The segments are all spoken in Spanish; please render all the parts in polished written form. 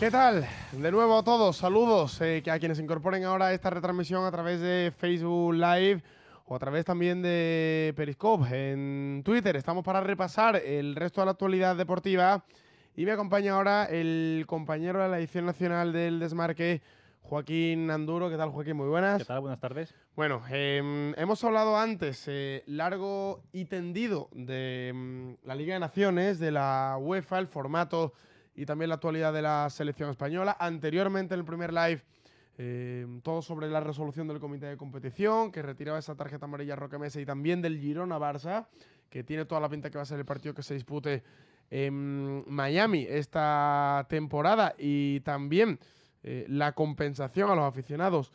¿Qué tal? De nuevo a todos, saludos que a quienes se incorporen ahora a esta retransmisión a través de Facebook Live o a través también de Periscope en Twitter. Estamos para repasar el resto de la actualidad deportiva y me acompaña ahora el compañero de la edición nacional del Desmarque, Joaquín Anduro. ¿Qué tal, Joaquín? Muy buenas. ¿Qué tal? Buenas tardes. Bueno, hemos hablado antes largo y tendido de la Liga de Naciones, de la UEFA, el formato y también la actualidad de la selección española. Anteriormente, en el primer live, todo sobre la resolución del comité de competición, que retiraba esa tarjeta amarilla a Roque Mesa, y también del Girona-Barça, que tiene toda la pinta que va a ser el partido que se dispute en Miami esta temporada, y también la compensación a los aficionados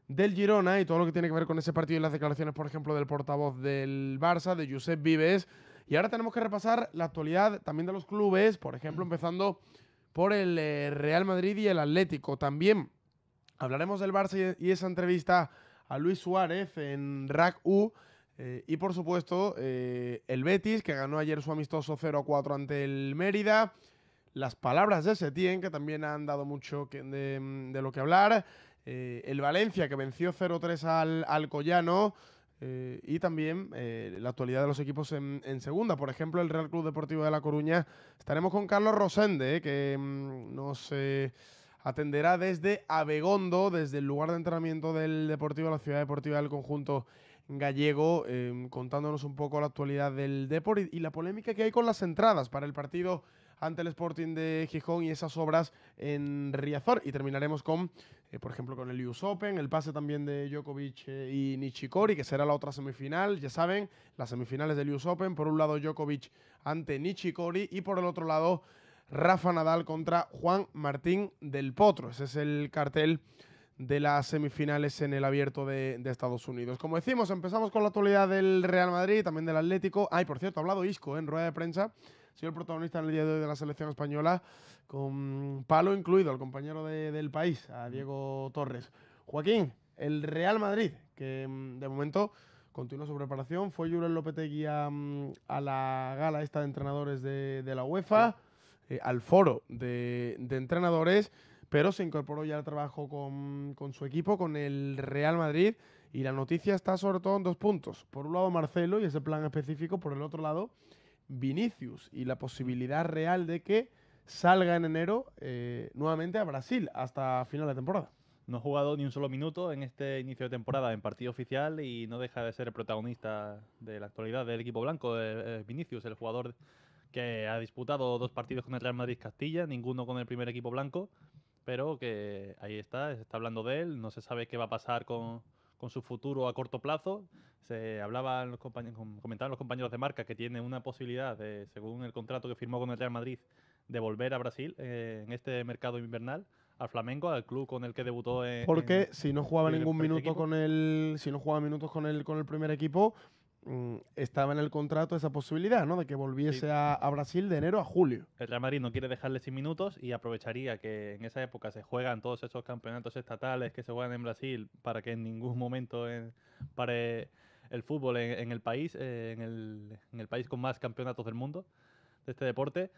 del Girona y todo lo que tiene que ver con ese partido y las declaraciones, por ejemplo, del portavoz del Barça, de Josep Vives. Y ahora tenemos que repasar la actualidad también de los clubes, por ejemplo, empezando por el Real Madrid y el Atlético. También hablaremos del Barça y esa entrevista a Luis Suárez en RAC-U. Y por supuesto, el Betis, que ganó ayer su amistoso 0-4 ante el Mérida. Las palabras de Setién, que también han dado mucho de lo que hablar. El Valencia, que venció 0-3 al Alcoyano. Y también la actualidad de los equipos en segunda. Por ejemplo, el Real Club Deportivo de La Coruña. Estaremos con Carlos Rosende, que nos atenderá desde Abegondo, desde el lugar de entrenamiento del Deportivo, la ciudad deportiva del conjunto gallego, contándonos un poco la actualidad del Depor y la polémica que hay con las entradas para el partido ante el Sporting de Gijón y esas obras en Riazor. Y terminaremos con, por ejemplo, con el US Open, el pase también de Djokovic y Nishikori, que será la otra semifinal. Ya saben, las semifinales del US Open. Por un lado, Djokovic ante Nishikori y por el otro lado, Rafa Nadal contra Juan Martín del Potro. Ese es el cartel de las semifinales en el Abierto de Estados Unidos. Como decimos, empezamos con la actualidad del Real Madrid, también del Atlético. Ay, por cierto, ha hablado Isco en rueda de prensa. Ha sido el protagonista en el día de hoy de la selección española, con palo incluido, el compañero del país, a Diego Torres. Joaquín, el Real Madrid, que de momento continúa su preparación. Fue Julen Lopetegui a la gala esta de entrenadores de la UEFA, al foro de entrenadores, pero se incorporó ya al trabajo con su equipo, con el Real Madrid, y la noticia está sobre todo en dos puntos. Por un lado, Marcelo y ese plan específico; por el otro lado, Vinicius y la posibilidad real de que salga en enero nuevamente a Brasil hasta final de temporada. No ha jugado ni un solo minuto en este inicio de temporada en partido oficial y no deja de ser el protagonista de la actualidad del equipo blanco, Vinicius, el jugador que ha disputado 2 partidos con el Real Madrid Castilla, ninguno con el primer equipo blanco, pero que ahí está, se está hablando de él, no se sabe qué va a pasar con su futuro a corto plazo. Se hablaban comentaban los compañeros de marca que tiene una posibilidad, según el contrato que firmó con el Real Madrid, de volver a Brasil en este mercado invernal, al Flamengo, al club con el que debutó Porque si no jugaba el ningún minuto equipo. si no jugaba minutos con el primer equipo, estaba en el contrato esa posibilidad, ¿no? De que Sí, volviese a Brasil de enero a julio. el Real Madrid no quiere dejarle sin minutos y aprovecharía que en esa época se juegan todos esos campeonatos estatales que se juegan en Brasil para que en ningún momento pare el fútbol en el país, en el país con más campeonatos del mundo de este deporte.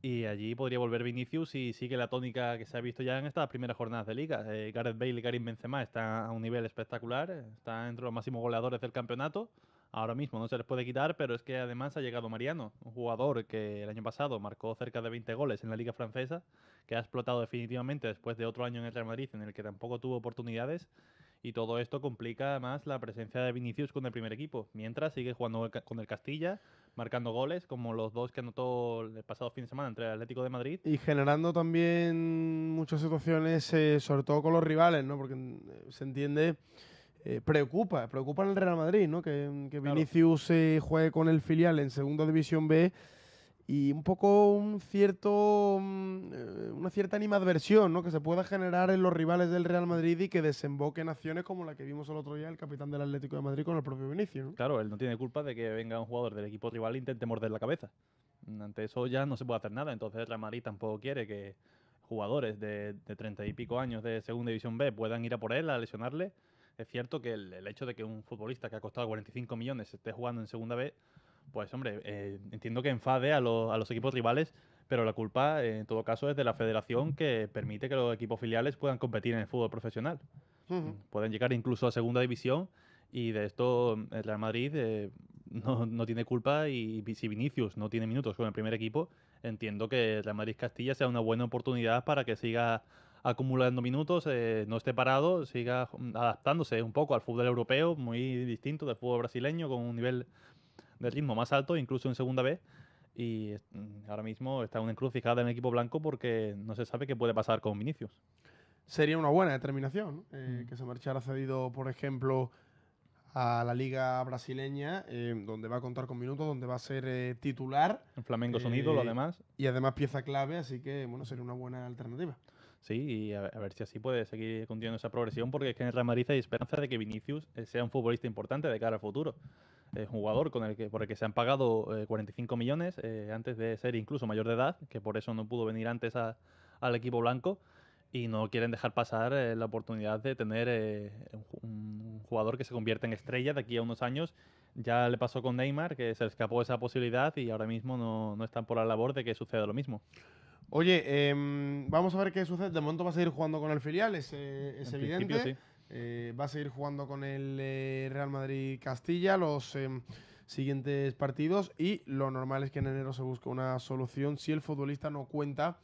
Y allí podría volver Vinicius y sigue la tónica que se ha visto ya en estas primeras jornadas de liga. Gareth Bale y Karim Benzema están a un nivel espectacular, están entre los máximos goleadores del campeonato. Ahora mismo no se les puede quitar, pero es que además ha llegado Mariano, un jugador que el año pasado marcó cerca de 20 goles en la liga francesa, que ha explotado definitivamente después de otro año en el Real Madrid en el que tampoco tuvo oportunidades. Y todo esto complica más la presencia de Vinicius con el primer equipo, mientras sigue jugando con el Castilla, marcando goles, como los 2 que anotó el pasado fin de semana entre el Atlético de Madrid. Y generando también muchas situaciones, sobre todo con los rivales, ¿no? Porque se entiende, preocupa en el Real Madrid, ¿no? Que Claro, Vinicius juegue con el filial en Segunda División B, y un poco una cierta animadversión, ¿no? Que se pueda generar en los rivales del Real Madrid y que desemboque en acciones como la que vimos el otro día el capitán del Atlético de Madrid con el propio Vinicius, ¿no? claro, él no tiene culpa de que venga un jugador del equipo rival e intente morder la cabeza. Ante eso ya no se puede hacer nada, entonces el Real Madrid tampoco quiere que jugadores de 30 y pico años de Segunda División B puedan ir a por él, a lesionarle. Es cierto que el hecho de que un futbolista que ha costado 45 millones esté jugando en Segunda B, pues hombre, entiendo que enfade a los equipos rivales, pero la culpa en todo caso es de la federación, que permite que los equipos filiales puedan competir en el fútbol profesional. Pueden llegar incluso a segunda división, y de esto el Real Madrid no tiene culpa, y si Vinicius no tiene minutos con el primer equipo, entiendo que el Real Madrid Castilla sea una buena oportunidad para que siga acumulando minutos, no esté parado, siga adaptándose un poco al fútbol europeo, muy distinto del fútbol brasileño, con un nivel de ritmo más alto, incluso en segunda B. Y ahora mismo está una encrucijada en el equipo blanco porque no se sabe qué puede pasar con Vinicius. Sería una buena determinación, ¿no? Que se marchara cedido, por ejemplo, a la liga brasileña, donde va a contar con minutos, donde va a ser titular. El Flamengo es un ídolo, además. Y además pieza clave, así que bueno, sería una buena alternativa. Sí, y a ver si así puede seguir continuando esa progresión, porque es que en el Real Madrid hay esperanza de que Vinicius sea un futbolista importante de cara al futuro. Es un jugador por el que se han pagado 45 millones antes de ser incluso mayor de edad, que por eso no pudo venir antes al equipo blanco, y no quieren dejar pasar la oportunidad de tener un jugador que se convierta en estrella de aquí a unos años. Ya le pasó con Neymar, que se le escapó esa posibilidad, y ahora mismo no están por la labor de que suceda lo mismo. Oye, vamos a ver qué sucede. De momento va a seguir jugando con el filial, es evidente. Sí. Va a seguir jugando con el Real Madrid Castilla los siguientes partidos, y lo normal es que en enero se busque una solución si el futbolista no cuenta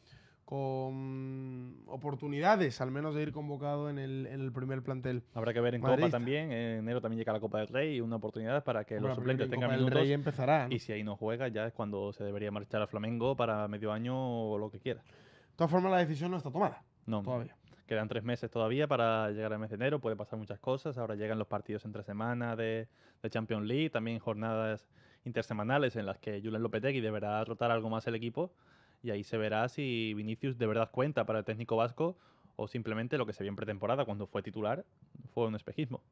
con oportunidades, al menos de ir convocado en el primer plantel. Habrá que ver en madridista. Copa también. En enero también llega la Copa del Rey, y una oportunidad para que los suplentes tengan minutos. minutos. El Rey empezará, ¿no? Y si ahí no juega, ya es cuando se debería marchar al Flamengo para medio año o lo que quiera. De todas formas, la decisión no está tomada. No, todavía. Quedan 3 meses todavía para llegar al mes de enero. Puede pasar muchas cosas. Ahora llegan los partidos entre semana de Champions League, también jornadas intersemanales en las que Julen Lopetegui deberá rotar algo más el equipo, y ahí se verá si Vinicius de verdad cuenta para el técnico vasco, o simplemente lo que se vio en pretemporada cuando fue titular fue un espejismo.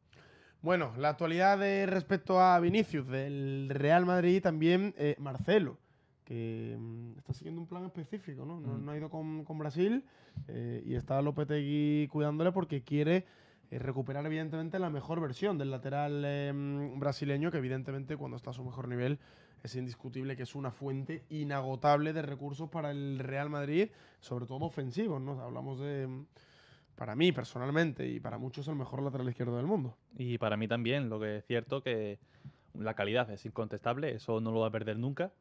Bueno, la actualidad respecto a Vinicius del Real Madrid, también Marcelo, que está siguiendo un plan específico, ¿no? No ha ido con Brasil, y está Lopetegui cuidándole porque quiere recuperar evidentemente la mejor versión del lateral brasileño, que evidentemente cuando está a su mejor nivel es indiscutible que es una fuente inagotable de recursos para el Real Madrid, sobre todo ofensivos, ¿no? Hablamos de, para mí personalmente y para muchos, el mejor lateral izquierdo del mundo. Y para mí también, lo que es cierto que la calidad es incontestable, eso no lo va a perder nunca,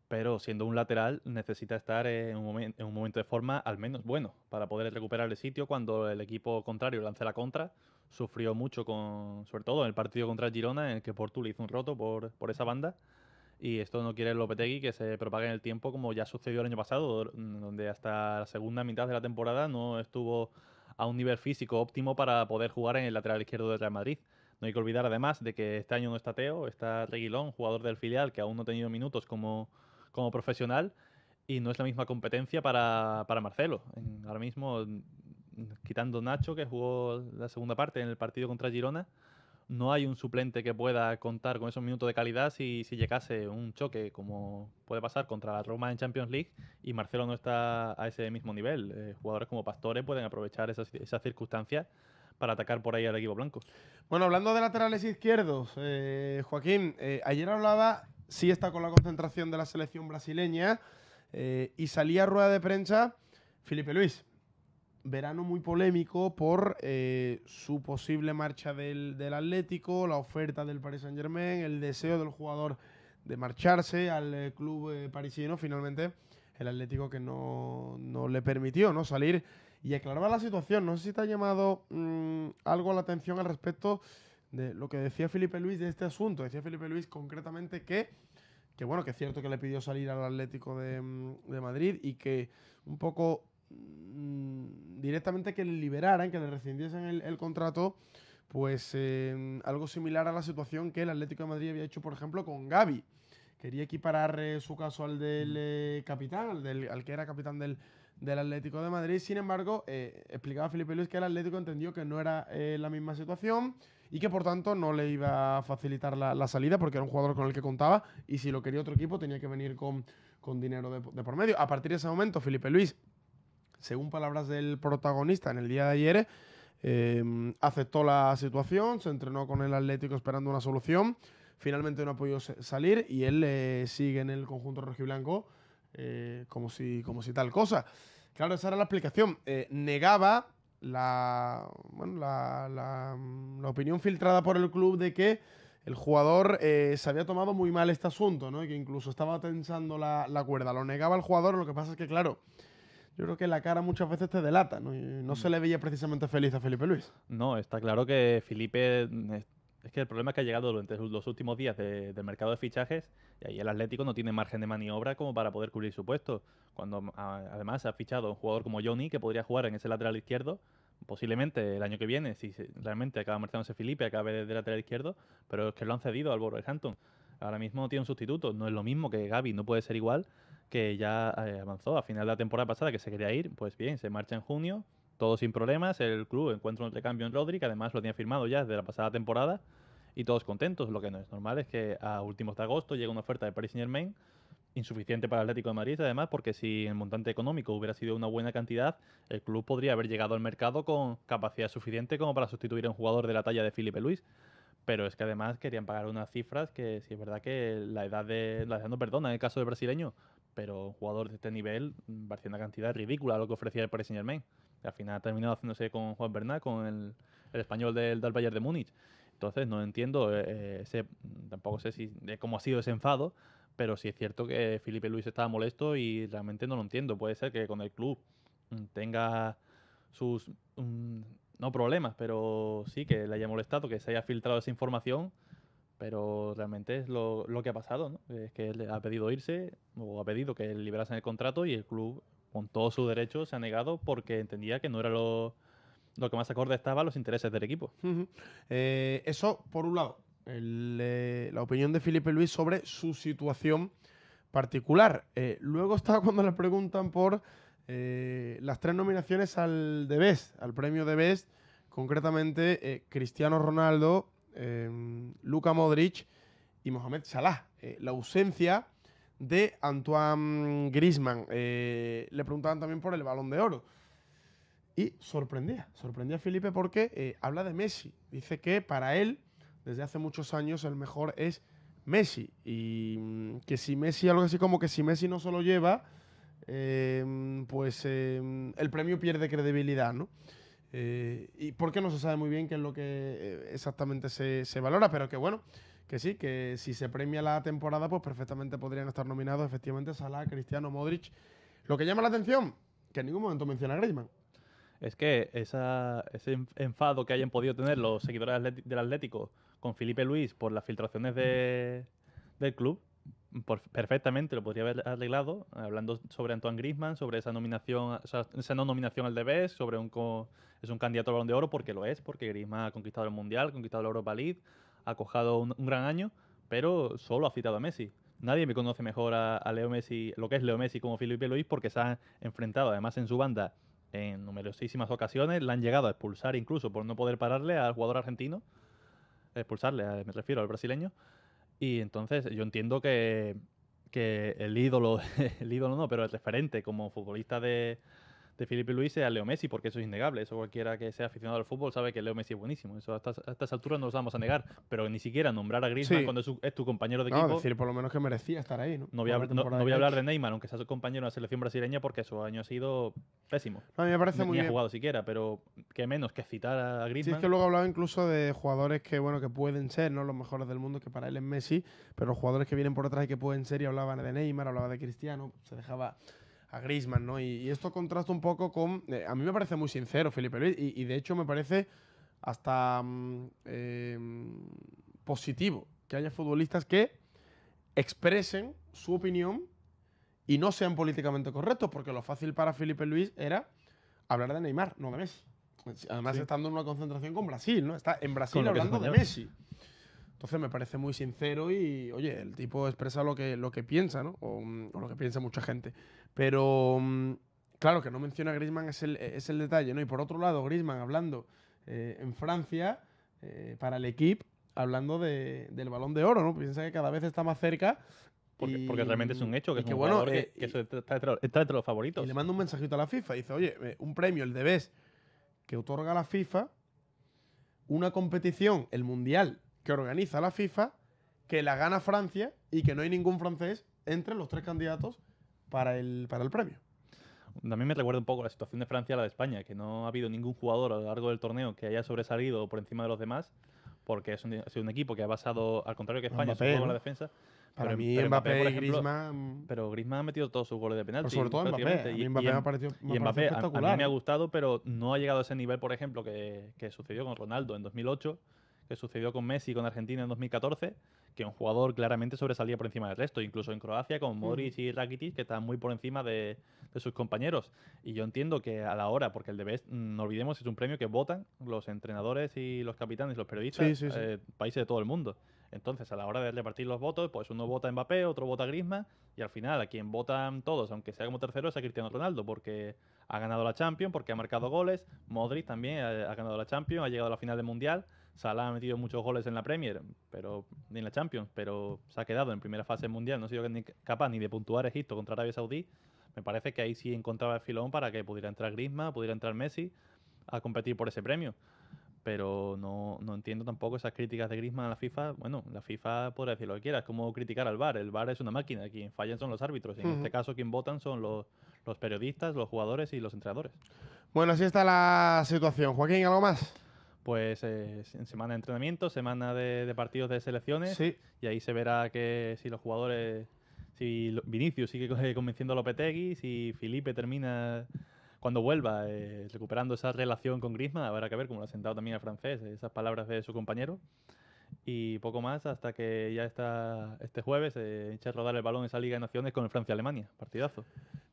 pero siendo un lateral necesita estar en un momento de forma al menos bueno para poder recuperar el sitio cuando el equipo contrario lance la contra. Sufrió mucho, sobre todo en el partido contra el Girona, en el que Portu le hizo un roto por esa banda. Y esto no quiere Lopetegui que se propague en el tiempo, como ya sucedió el año pasado, donde hasta la segunda mitad de la temporada no estuvo a un nivel físico óptimo para poder jugar en el lateral izquierdo del Real Madrid. No hay que olvidar además de que este año no está Teo, está Reguilón, jugador del filial, que aún no ha tenido minutos como profesional, y no es la misma competencia para Marcelo. Ahora mismo, quitando Nacho, que jugó la segunda parte en el partido contra Girona, no hay un suplente que pueda contar con esos minutos de calidad si llegase un choque, como puede pasar contra la Roma en Champions League, y Marcelo no está a ese mismo nivel. Jugadores como Pastore pueden aprovechar esas circunstancias para atacar por ahí al equipo blanco. Bueno, hablando de laterales izquierdos, Joaquín, ayer hablaba, sí está con la concentración de la selección brasileña, y salía a rueda de prensa Filipe Luis. Verano muy polémico por su posible marcha del Atlético, la oferta del Paris Saint-Germain, el deseo del jugador de marcharse al club parisino. Finalmente, el Atlético que no le permitió, ¿no?, salir, y aclaraba la situación. No sé si te ha llamado algo la atención al respecto de lo que decía Filipe Luis de este asunto. Decía Filipe Luis concretamente que bueno, que es cierto que le pidió salir al Atlético de Madrid, y que un poco directamente que le liberaran, que le rescindiesen el contrato, pues algo similar a la situación que el Atlético de Madrid había hecho, por ejemplo, con Gavi. Quería equiparar su caso al del capitán, al que era capitán del Atlético de Madrid. Sin embargo, explicaba Filipe Luis que el Atlético entendió que no era la misma situación, y que por tanto no le iba a facilitar la salida, porque era un jugador con el que contaba, y si lo quería otro equipo tenía que venir con dinero de por medio. A partir de ese momento, Filipe Luis, según palabras del protagonista en el día de ayer, aceptó la situación, se entrenó con el Atlético esperando una solución. Finalmente no ha podido salir, y él sigue en el conjunto rojiblanco como si tal cosa. Claro, esa era la explicación. Negaba la opinión filtrada por el club de que el jugador se había tomado muy mal este asunto, ¿no? Y que incluso estaba tensando la cuerda. Lo negaba el jugador, lo que pasa es que, claro, yo creo que la cara muchas veces te delata, ¿no? Y no se le veía precisamente feliz a Felipe Luis. No, está claro que Felipe... Es que el problema es que ha llegado durante los últimos días del mercado de fichajes y ahí el Atlético no tiene margen de maniobra como para poder cubrir su puesto. Cuando además ha fichado un jugador como Johnny que podría jugar en ese lateral izquierdo, posiblemente el año que viene, si realmente acaba marchándose Felipe, acabe de lateral izquierdo, pero es que lo han cedido al Wolverhampton. Ahora mismo no tiene un sustituto, no es lo mismo que Gavi, no puede ser igual, que ya avanzó a final de la temporada pasada que se quería ir, pues bien, se marcha en junio, todo sin problemas, el club encuentra un recambio en Rodri, que además lo tenía firmado ya desde la pasada temporada, y todos contentos. Lo que no es normal es que a últimos de agosto llega una oferta de Paris Saint-Germain, insuficiente para el Atlético de Madrid, además, porque si el montante económico hubiera sido una buena cantidad, el club podría haber llegado al mercado con capacidad suficiente como para sustituir a un jugador de la talla de Felipe Luis. Pero es que además querían pagar unas cifras que sí es verdad que la edad no perdona en el caso del brasileño, pero un jugador de este nivel parecía una cantidad ridícula lo que ofrecía el Paris Saint-Germain. Al final ha terminado haciéndose con Juan Bernat, con el español del Bayern de Múnich. Entonces no entiendo, tampoco sé de cómo ha sido ese enfado, pero sí es cierto que Felipe Luis estaba molesto y realmente no lo entiendo. Puede ser que con el club tenga sus, no problemas, pero sí que le haya molestado, que se haya filtrado esa información, pero realmente es lo que ha pasado, ¿no? Es que él ha pedido irse o ha pedido que liberasen el contrato y el club, con todo su derecho, se ha negado porque entendía que no era lo que más acorde estaba a los intereses del equipo. Eso, por un lado, la opinión de Felipe Luis sobre su situación particular. Luego está cuando le preguntan por las 3 nominaciones al The Best, al premio The Best, concretamente Cristiano Ronaldo, Luka Modric y Mohamed Salah. La ausencia de Antoine Griezmann. Le preguntaban también por el Balón de Oro. Y sorprendía a Felipe porque habla de Messi. Dice que para él, desde hace muchos años, el mejor es Messi. Y que si Messi, algo así como que si Messi no se lo lleva, pues el premio pierde credibilidad, ¿no? Y porque no se sabe muy bien qué es lo que exactamente se valora, pero que bueno, que sí, que si se premia la temporada, pues perfectamente podrían estar nominados efectivamente Salah, Cristiano, Modric. Lo que llama la atención, que en ningún momento menciona a Griezmann. Es que ese enfado que hayan podido tener los seguidores del Atlético con Felipe Luis por las filtraciones del club, perfectamente lo podría haber arreglado hablando sobre Antoine Griezmann, sobre esa nominación, esa no nominación al Debes, sobre es un candidato al Balón de Oro, porque lo es, porque Griezmann ha conquistado el Mundial, ha conquistado la Europa League, ha cojado un gran año, pero solo ha citado a Messi. Nadie me conoce mejor a Leo Messi, lo que es Leo Messi como Felipe Luis, porque se han enfrentado además en su banda en numerosísimas ocasiones, la han llegado a expulsar incluso por no poder pararle al jugador argentino, me refiero al brasileño, y entonces yo entiendo que el ídolo, el ídolo no, pero el referente como futbolista de Felipe Luis sea Leo Messi, porque eso es innegable. Eso cualquiera que sea aficionado al fútbol sabe que Leo Messi es buenísimo. Eso a estas alturas no nos vamos a negar. Pero ni siquiera nombrar a Griezmann Sí. cuando es tu compañero de No, equipo. decir por lo menos que merecía estar ahí, ¿no? No voy a hablar de Neymar, aunque sea su compañero en la selección brasileña, porque su año ha sido pésimo. No, a mí me parece muy Ni ha bien. jugado siquiera, pero que menos que citar a Sí, Griezmann. es que luego hablaba incluso de jugadores que, bueno, que pueden ser, ¿no? Los mejores del mundo, que para él es Messi, pero los jugadores que vienen por detrás y que pueden ser, y hablaban de Neymar, hablaba de Cristiano, se dejaba a Griezmann, ¿no? Y esto contrasta un poco con... a mí me parece muy sincero Felipe Luis, y de hecho me parece hasta positivo que haya futbolistas que expresen su opinión y no sean políticamente correctos, porque lo fácil para Felipe Luis era hablar de Neymar, no de Messi. Además, Sí. estando en una concentración con Brasil, ¿no? Está en Brasil Con lo que es hablando de español. Messi. Entonces me parece muy sincero y, oye, el tipo expresa lo que piensa, ¿no? O lo que piensa mucha gente. Pero, claro, que no menciona a Griezmann es el detalle, ¿no? Y por otro lado, Griezmann hablando en Francia, para el equipo, hablando del Balón de Oro, ¿no? Piensa que cada vez está más cerca. Porque realmente es un hecho, que y es un bueno, jugador que está entre los favoritos. y le manda un mensajito a la FIFA. Dice, oye, un premio, el de Best, que otorga la FIFA, una competición, el Mundial, que organiza la FIFA, que la gana Francia y que no hay ningún francés entre los 3 candidatos para el premio. También me recuerda un poco la situación de Francia a la de España, que no ha habido ningún jugador a lo largo del torneo que haya sobresalido por encima de los demás, porque ha sido un equipo que ha basado, al contrario que España, su Mbappé, juego en ¿no? la defensa. Para pero, mí pero Mbappé por y ejemplo, Griezmann... pero Griezmann ha metido todos sus goles de Pero penalti, sobre todo Mbappé. prácticamente. A mí Mbappé me ha parecido Y Mbappé a mí espectacular. me ha gustado, pero no ha llegado a ese nivel, por ejemplo, que sucedió con Ronaldo en 2008, que sucedió con Messi con Argentina en 2014, que un jugador claramente sobresalía por encima del resto, incluso en Croacia con Modric y Rakitic, que están muy por encima de sus compañeros. Y yo entiendo que a la hora, porque el de Best, no olvidemos, es un premio que votan los entrenadores y los capitanes, los periodistas, Sí. países de todo el mundo. Entonces, a la hora de repartir los votos, pues uno vota a Mbappé, otro vota a Griezmann, y al final a quien votan todos, aunque sea como tercero, es a Cristiano Ronaldo, porque ha ganado la Champions, porque ha marcado goles. Modric también ha ganado la Champions, ha llegado a la final del Mundial. Salah ha metido muchos goles en la Premier, pero ni en la Champions, pero se ha quedado en primera fase del Mundial, no ha sido capaz ni de puntuar Egipto contra Arabia Saudí. Me parece que ahí sí encontraba el filón para que pudiera entrar Griezmann, pudiera entrar Messi a competir por ese premio. Pero no entiendo tampoco esas críticas de Griezmann a la FIFA. Bueno, la FIFA podrá decir lo que quiera, es como criticar al VAR. El VAR es una máquina, quien fallan son los árbitros. En este caso, quien votan son los periodistas, los jugadores y los entrenadores. Bueno, así está la situación. Joaquín, ¿algo más? Pues en semana de entrenamiento, semana de partidos de selecciones, Sí. y ahí se verá que si los jugadores, si Vinicius sigue convenciendo a Lopetegui, si Felipe termina cuando vuelva recuperando esa relación con Griezmann, habrá que ver cómo lo ha sentado también el francés, esas palabras de su compañero. Y poco más hasta que ya está este jueves echa a rodar el balón en esa Liga de Naciones con el Francia-Alemania, partidazo.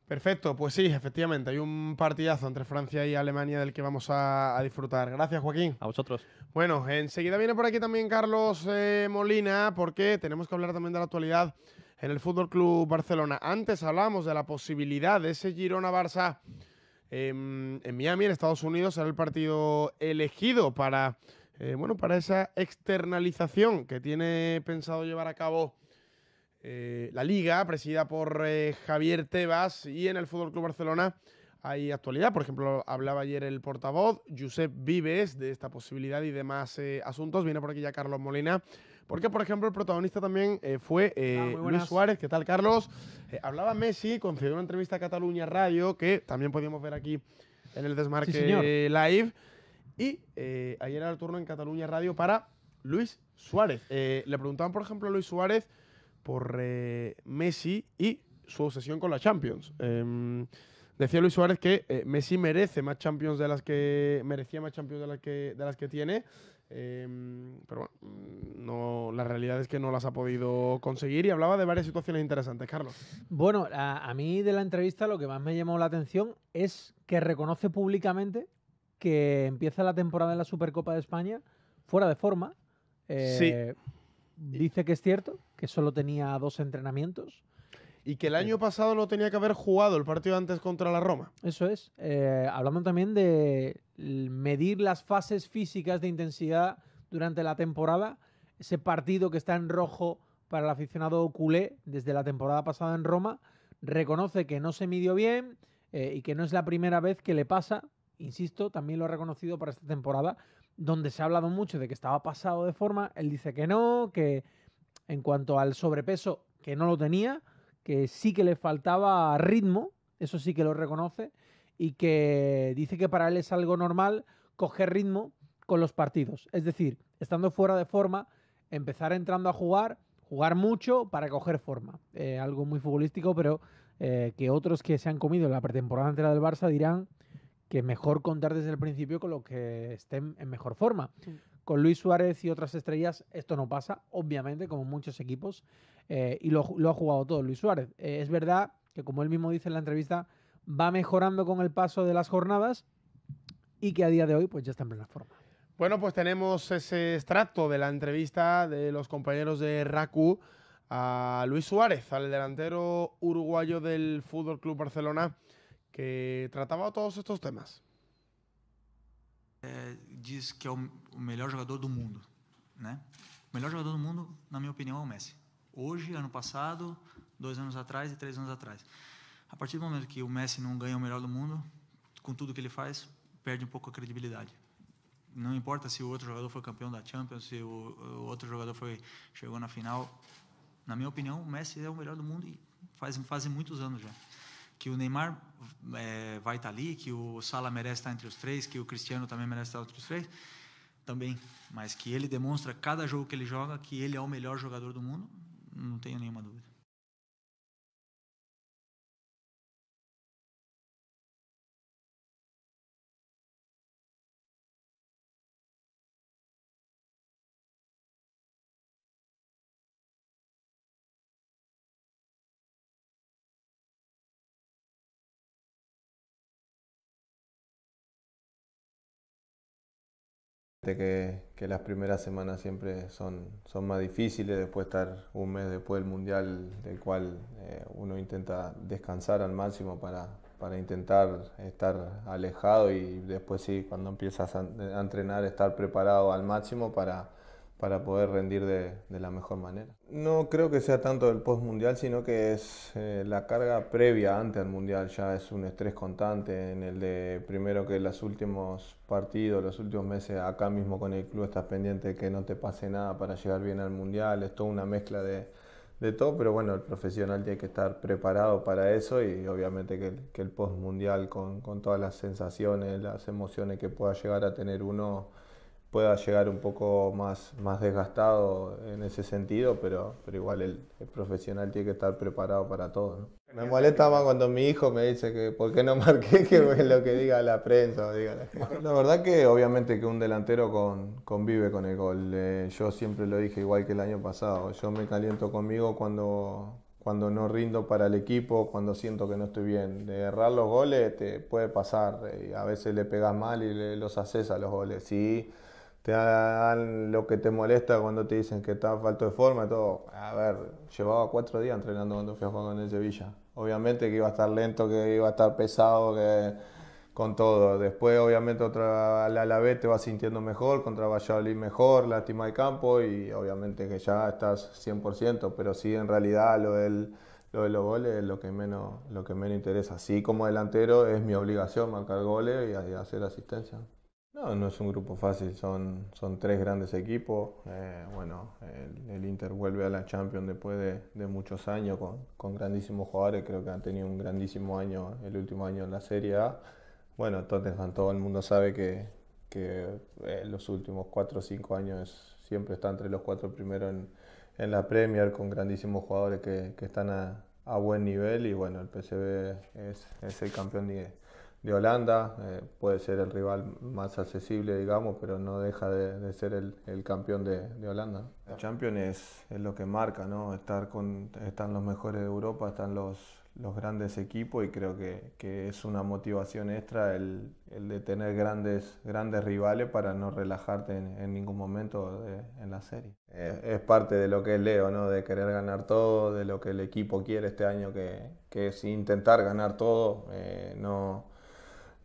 Perfecto, pues sí, efectivamente, hay un partidazo entre Francia y Alemania del que vamos a disfrutar. Gracias, Joaquín. A vosotros. Bueno, enseguida viene por aquí también Carlos Molina, porque tenemos que hablar también de la actualidad en el Fútbol Club Barcelona. Antes hablamos de la posibilidad de ese Girona-Barça en Miami, en Estados Unidos, será el partido elegido para, para esa externalización que tiene pensado llevar a cabo la Liga, presidida por Javier Tebas, y en el Fútbol Club Barcelona hay actualidad. Por ejemplo, hablaba ayer el portavoz, Josep Vives, de esta posibilidad y demás asuntos. Viene por aquí ya Carlos Molina, porque, por ejemplo, el protagonista también fue Luis Suárez. ¿Qué tal, Carlos? Hablaba Messi, concedió una entrevista a Cataluña Radio, que también podíamos ver aquí en el Desmarque Live. Y ayer era el turno en Cataluña Radio para Luis Suárez. Le preguntaban, por ejemplo, a Luis Suárez por Messi y su obsesión con la Champions. Decía Luis Suárez que Messi merece más Champions de las que merecía más Champions de las que tiene, pero bueno, no, la realidad es que no las ha podido conseguir, y hablaba de varias situaciones interesantes. Carlos. Bueno, a mí de la entrevista lo que más me llamó la atención es que reconoce públicamente que empieza la temporada en la Supercopa de España fuera de forma. Sí. Dice que es cierto, que solo tenía 2 entrenamientos. Y que el año pasado no tenía que haber jugado el partido antes contra la Roma. Eso es. Hablando también de medir las fases físicas de intensidad durante la temporada. Ese partido que está en rojo para el aficionado culé desde la temporada pasada en Roma. Reconoce que no se midió bien y que no es la primera vez que le pasa. Insisto, también lo ha reconocido para esta temporada, donde se ha hablado mucho de que estaba pasado de forma. Él dice que no, que en cuanto al sobrepeso, que no lo tenía, que sí que le faltaba ritmo, eso sí que lo reconoce, y que dice que para él es algo normal coger ritmo con los partidos. Es decir, estando fuera de forma, empezar entrando a jugar mucho para coger forma. Algo muy futbolístico, pero que otros que se han comido en la pretemporada entera del Barça dirán que mejor contar desde el principio con los que estén en mejor forma. Sí. Con Luis Suárez y otras estrellas esto no pasa, obviamente, como muchos equipos, y lo ha jugado todo Luis Suárez. Es verdad que, como él mismo dice en la entrevista, va mejorando con el paso de las jornadas y que a día de hoy pues ya está en plena forma. Bueno, pues tenemos ese extracto de la entrevista de los compañeros de RACU a Luis Suárez, al delantero uruguayo del Fútbol Club Barcelona, que trataba todos estos temas. Diz que é o melhor jogador do mundo, né? O melhor jogador do mundo, na minha opinião, é o Messi. Hoje, ano passado, 2 anos atrás e 3 anos atrás. A partir do momento que o Messi não ganha o melhor do mundo, com tudo que ele faz, perde um pouco a credibilidade. Não importa se o outro jogador foi campeão da Champions, se o outro jogador chegou na final. Na minha opinião, o Messi é o melhor do mundo e fazem muitos anos já. Que o Neymar vai estar ali, que o Salah merece estar entre os 3, que o Cristiano também merece estar entre os 3, também. Mas que ele demonstra, cada jogo que ele joga, que ele é o melhor jogador do mundo, não tenho nenhuma dúvida. Que las primeras semanas siempre son más difíciles, después estar un mes después del Mundial, del cual uno intenta descansar al máximo para intentar estar alejado y después sí, cuando empiezas a entrenar, estar preparado al máximo para poder rendir de la mejor manera. No creo que sea tanto el post-mundial, sino que es la carga previa antes al mundial. Ya es un estrés constante en el de primero que los últimos partidos, los últimos meses acá mismo con el club estás pendiente de que no te pase nada para llegar bien al mundial. Es toda una mezcla de todo, pero bueno, el profesional tiene que estar preparado para eso y obviamente que el post-mundial con todas las sensaciones, las emociones que pueda llegar a tener uno, pueda llegar un poco más desgastado en ese sentido, pero igual el profesional tiene que estar preparado para todo, ¿no? Me molesta más cuando mi hijo me dice que por qué no marqué, que lo que diga la prensa o diga la gente. La verdad que obviamente que un delantero convive con el gol. Yo siempre lo dije igual que el año pasado. Yo me caliento conmigo cuando no rindo para el equipo, cuando siento que no estoy bien. De errar los goles te puede pasar. Y a veces le pegas mal y los haces a los goles. Sí, te dan lo que te molesta cuando te dicen que estás falto de forma y todo. A ver, llevaba 4 días entrenando cuando fui a jugar con el Sevilla. Obviamente que iba a estar lento, que iba a estar pesado, que con todo. Después, obviamente, al Alavés te vas sintiendo mejor, contra Valladolid mejor, lástima de campo y obviamente que ya estás 100%, pero sí, en realidad, lo de los goles es lo que menos interesa. Sí, como delantero es mi obligación marcar goles y hacer asistencia. No es un grupo fácil, son 3 grandes equipos. Bueno, el Inter vuelve a la Champions después de muchos años con grandísimos jugadores, creo que han tenido un grandísimo año, el último año en la Serie A. Bueno, Tottenham, todo el mundo sabe que los últimos 4 o 5 años siempre está entre los 4 primeros en la Premier, con grandísimos jugadores que están a buen nivel y bueno, el PSV es el campeón de Holanda, puede ser el rival más accesible, digamos, pero no deja de ser el campeón de Holanda. La Champions es lo que marca, ¿no? Están los mejores de Europa, están los grandes equipos y creo que es una motivación extra el de tener grandes rivales para no relajarte en ningún momento en la serie. Es parte de lo que es Leo, ¿no? De querer ganar todo, de lo que el equipo quiere este año, que es intentar ganar todo.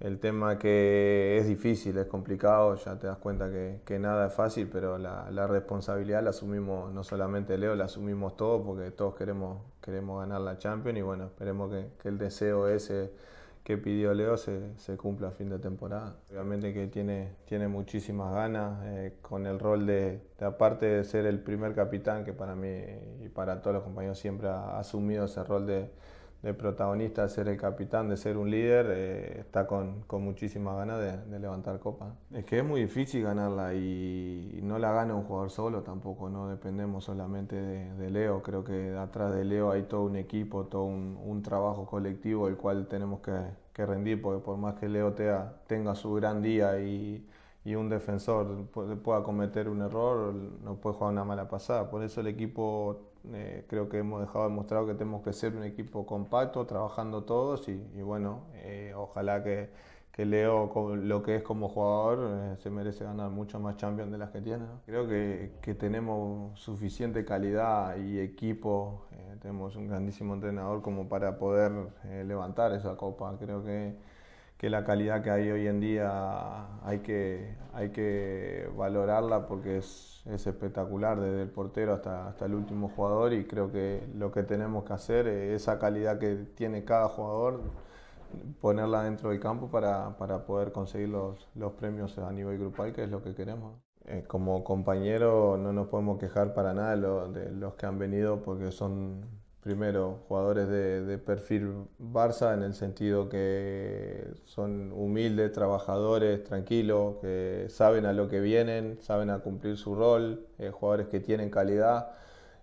El tema que es difícil, es complicado, ya te das cuenta que nada es fácil, pero la responsabilidad la asumimos, no solamente Leo, la asumimos todos porque todos queremos ganar la Champions y bueno, esperemos que el deseo ese que pidió Leo se cumpla a fin de temporada. Obviamente que tiene muchísimas ganas, con el rol aparte de ser el primer capitán, que para mí y para todos los compañeros siempre ha asumido ese rol de protagonista, de ser el capitán, de ser un líder, está con muchísimas ganas de levantar copa. Es que es muy difícil ganarla y no la gana un jugador solo tampoco, no dependemos solamente de Leo. Creo que atrás de Leo hay todo un equipo, todo un trabajo colectivo el cual tenemos que rendir, porque por más que Leo tenga su gran día y un defensor pueda cometer un error, no puede jugar una mala pasada. Por eso el equipo, creo que hemos dejado demostrado que tenemos que ser un equipo compacto, trabajando todos y bueno, ojalá que Leo, lo que es como jugador, se merece ganar mucho más Champions de las que tiene, ¿no? Creo que tenemos suficiente calidad y equipo, tenemos un grandísimo entrenador como para poder levantar esa copa. Creo que la calidad que hay hoy en día hay que valorarla porque es espectacular, desde el portero hasta el último jugador, y creo que lo que tenemos que hacer es esa calidad que tiene cada jugador, ponerla dentro del campo para poder conseguir los premios a nivel grupal, que es lo que queremos. Como compañero no nos podemos quejar para nada de los que han venido, porque son primero, jugadores de perfil Barça, en el sentido que son humildes, trabajadores, tranquilos, que saben a lo que vienen, saben a cumplir su rol, jugadores que tienen calidad,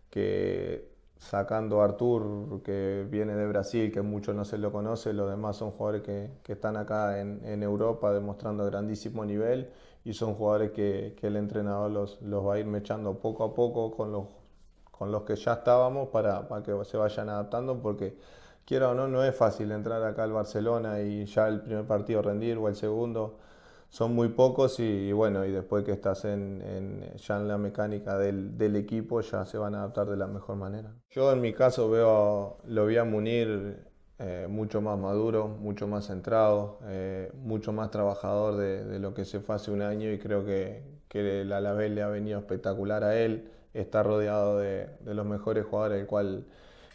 que sacando a Artur, que viene de Brasil, que mucho no se lo conoce, los demás son jugadores que están acá en Europa demostrando grandísimo nivel, y son jugadores que el entrenador los va a ir mechando poco a poco con los que ya estábamos para que se vayan adaptando, porque quiera o no, no es fácil entrar acá al Barcelona y ya el primer partido rendir o el segundo. Son muy pocos y bueno, y después que estás ya en la mecánica del equipo, ya se van a adaptar de la mejor manera. Yo en mi caso lo vi a Munir mucho más maduro, mucho más centrado, mucho más trabajador de lo que se fue hace un año, y creo que el Alavés le ha venido espectacular a él. Está rodeado de los mejores jugadores, el cual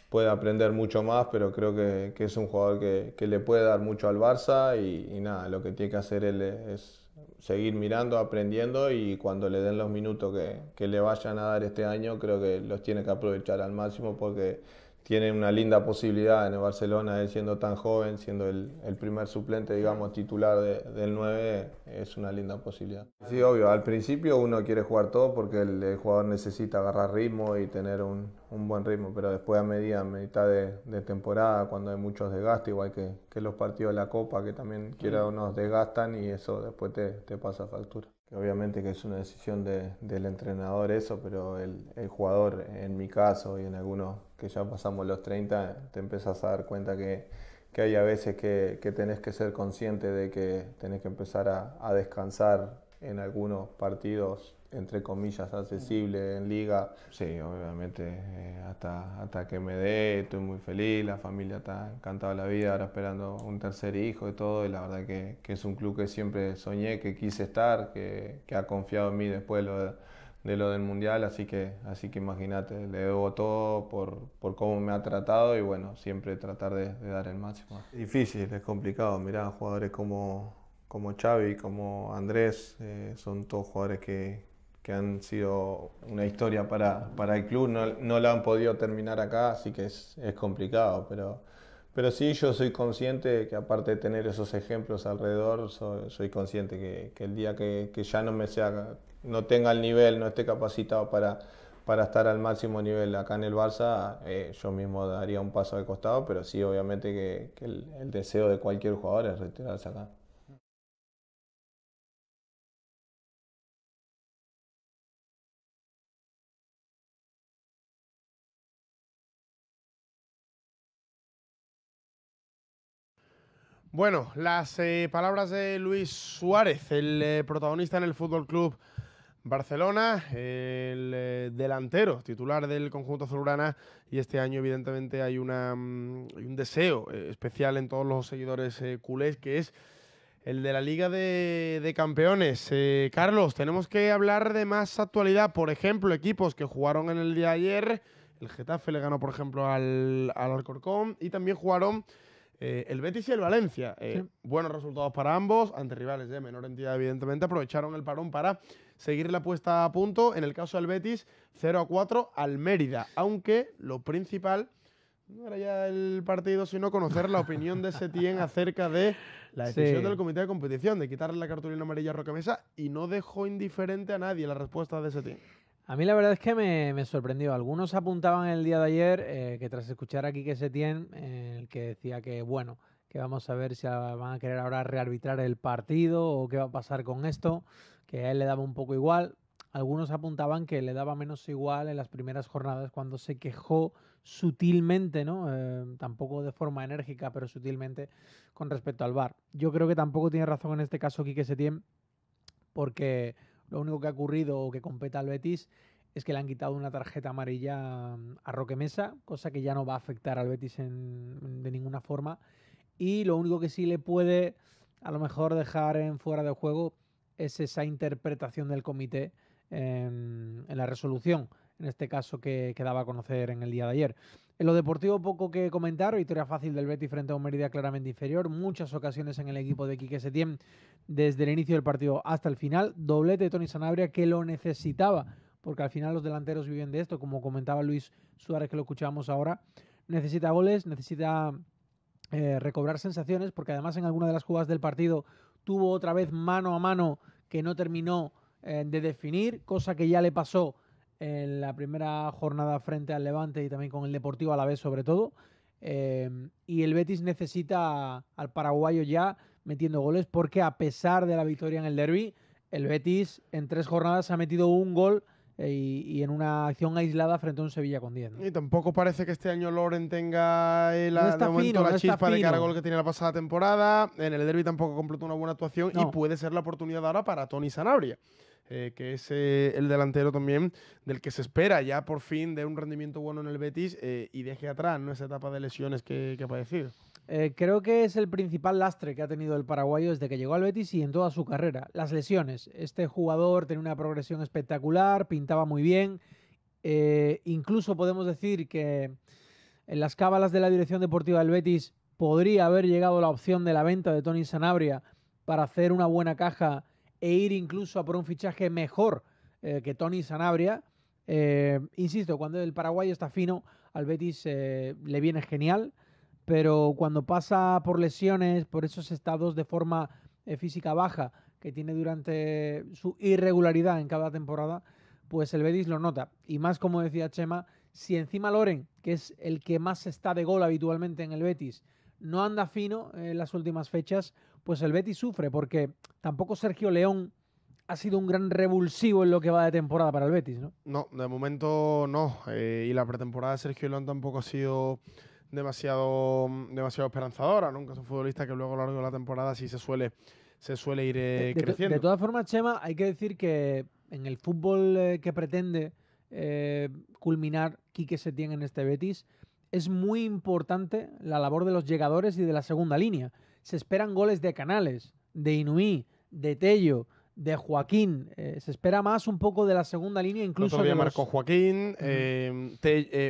puede aprender mucho más, pero creo que es un jugador que le puede dar mucho al Barça, y nada, lo que tiene que hacer él es seguir mirando, aprendiendo, y cuando le den los minutos que le vayan a dar este año, creo que los tiene que aprovechar al máximo, porque tiene una linda posibilidad en el Barcelona, él siendo tan joven, siendo el primer suplente, digamos, titular del 9, es una linda posibilidad. Sí, obvio, al principio uno quiere jugar todo porque el jugador necesita agarrar ritmo y tener un buen ritmo, pero después a mitad de temporada, cuando hay muchos desgastes, igual que los partidos de la Copa, que también quiera o nos desgastan, y eso después te pasa factura. Obviamente que es una decisión del entrenador eso, pero el jugador, en mi caso y en algunos que ya pasamos los 30, te empezás a dar cuenta que hay a veces que tenés que ser consciente de que tenés que empezar a descansar en algunos partidos, entre comillas, accesibles en liga. Sí, obviamente, hasta que me dé, estoy muy feliz, la familia está encantada de la vida, ahora esperando un tercer hijo y todo, y la verdad que es un club que siempre soñé, que quise estar, que ha confiado en mí después de lo del Mundial, así que imagínate, le debo todo por cómo me ha tratado, y bueno, siempre tratar de dar el máximo. Es difícil, es complicado, mirá, jugadores como Xavi, como Andrés, son todos jugadores que han sido una historia para el club, no la han podido terminar acá, así que es complicado, pero sí, yo soy consciente que, aparte de tener esos ejemplos alrededor, soy consciente que el día que ya no tenga el nivel, no esté capacitado para estar al máximo nivel acá en el Barça, yo mismo daría un paso al costado, pero sí, obviamente que el deseo de cualquier jugador es retirarse acá. Bueno, las palabras de Luis Suárez, el protagonista en el Fútbol Club Barcelona, el delantero titular del conjunto azulgrana, y este año evidentemente hay un deseo especial en todos los seguidores culés, que es el de la Liga de Campeones. Carlos, tenemos que hablar de más actualidad, por ejemplo, equipos que jugaron en el día de ayer. El Getafe le ganó, por ejemplo, al Alcorcón, y también jugaron el Betis y el Valencia. Sí. Buenos resultados para ambos, ante rivales de menor entidad, evidentemente. Aprovecharon el parón para seguir la puesta a punto. En el caso del Betis, 0-4 al Mérida, aunque lo principal no era ya el partido, sino conocer la opinión de Setién acerca de la decisión del comité de competición de quitarle la cartulina amarilla a Roque Mesa, y no dejó indiferente a nadie la respuesta de Setién. A mí la verdad es que me sorprendió. Algunos apuntaban el día de ayer que tras escuchar a Quique Setién, el que decía que bueno, que vamos a ver si van a querer ahora rearbitrar el partido o qué va a pasar con esto, que a él le daba un poco igual. Algunos apuntaban que le daba menos igual en las primeras jornadas, cuando se quejó sutilmente, ¿no? Tampoco de forma enérgica, pero sutilmente, con respecto al VAR. Yo creo que tampoco tiene razón en este caso Quique Setién, porque lo único que ha ocurrido o que compete al Betis es que le han quitado una tarjeta amarilla a Roque Mesa, cosa que ya no va a afectar al Betis de ninguna forma. Y lo único que sí le puede a lo mejor dejar en fuera de juego es esa interpretación del comité en la resolución, en este caso que daba a conocer en el día de ayer. En lo deportivo poco que comentar, victoria fácil del Betis frente a un Mérida claramente inferior, muchas ocasiones en el equipo de Quique Setién desde el inicio del partido hasta el final, doblete de Toni Sanabria, que lo necesitaba, porque al final los delanteros viven de esto, como comentaba Luis Suárez, que lo escuchábamos ahora, necesita goles, necesita recobrar sensaciones, porque además en alguna de las jugadas del partido tuvo otra vez mano a mano que no terminó de definir, cosa que ya le pasó en la primera jornada frente al Levante y también con el Deportivo Alavés sobre todo. Y el Betis necesita al paraguayo ya metiendo goles, porque a pesar de la victoria en el derbi, el Betis en 3 jornadas ha metido un gol y en una acción aislada frente a un Sevilla con 10, ¿no? Y tampoco parece que este año Loren tenga No está de momento fino, la no está chispa de cara al fino. gol que tenía la pasada temporada. En el derbi tampoco completó una buena actuación y No. puede ser la oportunidad ahora para Toni Sanabria, que es el delantero también del que se espera ya por fin de un rendimiento bueno en el Betis y deje atrás, ¿no?, esa etapa de lesiones que ha padecido. Creo que es el principal lastre que ha tenido el paraguayo desde que llegó al Betis y en toda su carrera. Las lesiones. Este jugador tenía una progresión espectacular, pintaba muy bien. Incluso podemos decir que en las cábalas de la dirección deportiva del Betis podría haber llegado la opción de la venta de Toni Sanabria para hacer una buena caja e ir incluso a por un fichaje mejor que Toni Sanabria. Insisto, cuando el paraguayo está fino, al Betis le viene genial. Pero cuando pasa por lesiones, por esos estados de forma física baja que tiene durante su irregularidad en cada temporada, pues el Betis lo nota. Y más, como decía Chema, si encima Loren, que es el que más está de gol habitualmente en el Betis, no anda fino en las últimas fechas, pues el Betis sufre, porque tampoco Sergio León ha sido un gran revulsivo en lo que va de temporada para el Betis, ¿no? No, de momento no. Y la pretemporada de Sergio León tampoco ha sido demasiado esperanzadora, ¿no? Es un futbolista que luego a lo largo de la temporada sí se suele ir creciendo. De todas formas, Chema, hay que decir que en el fútbol que pretende culminar Quique Setién en este Betis, es muy importante la labor de los llegadores y de la segunda línea. Se esperan goles de Canales, de Inuí, de Tello, de Joaquín. Se espera más un poco de la segunda línea, incluso. Todavía de marcó Joaquín.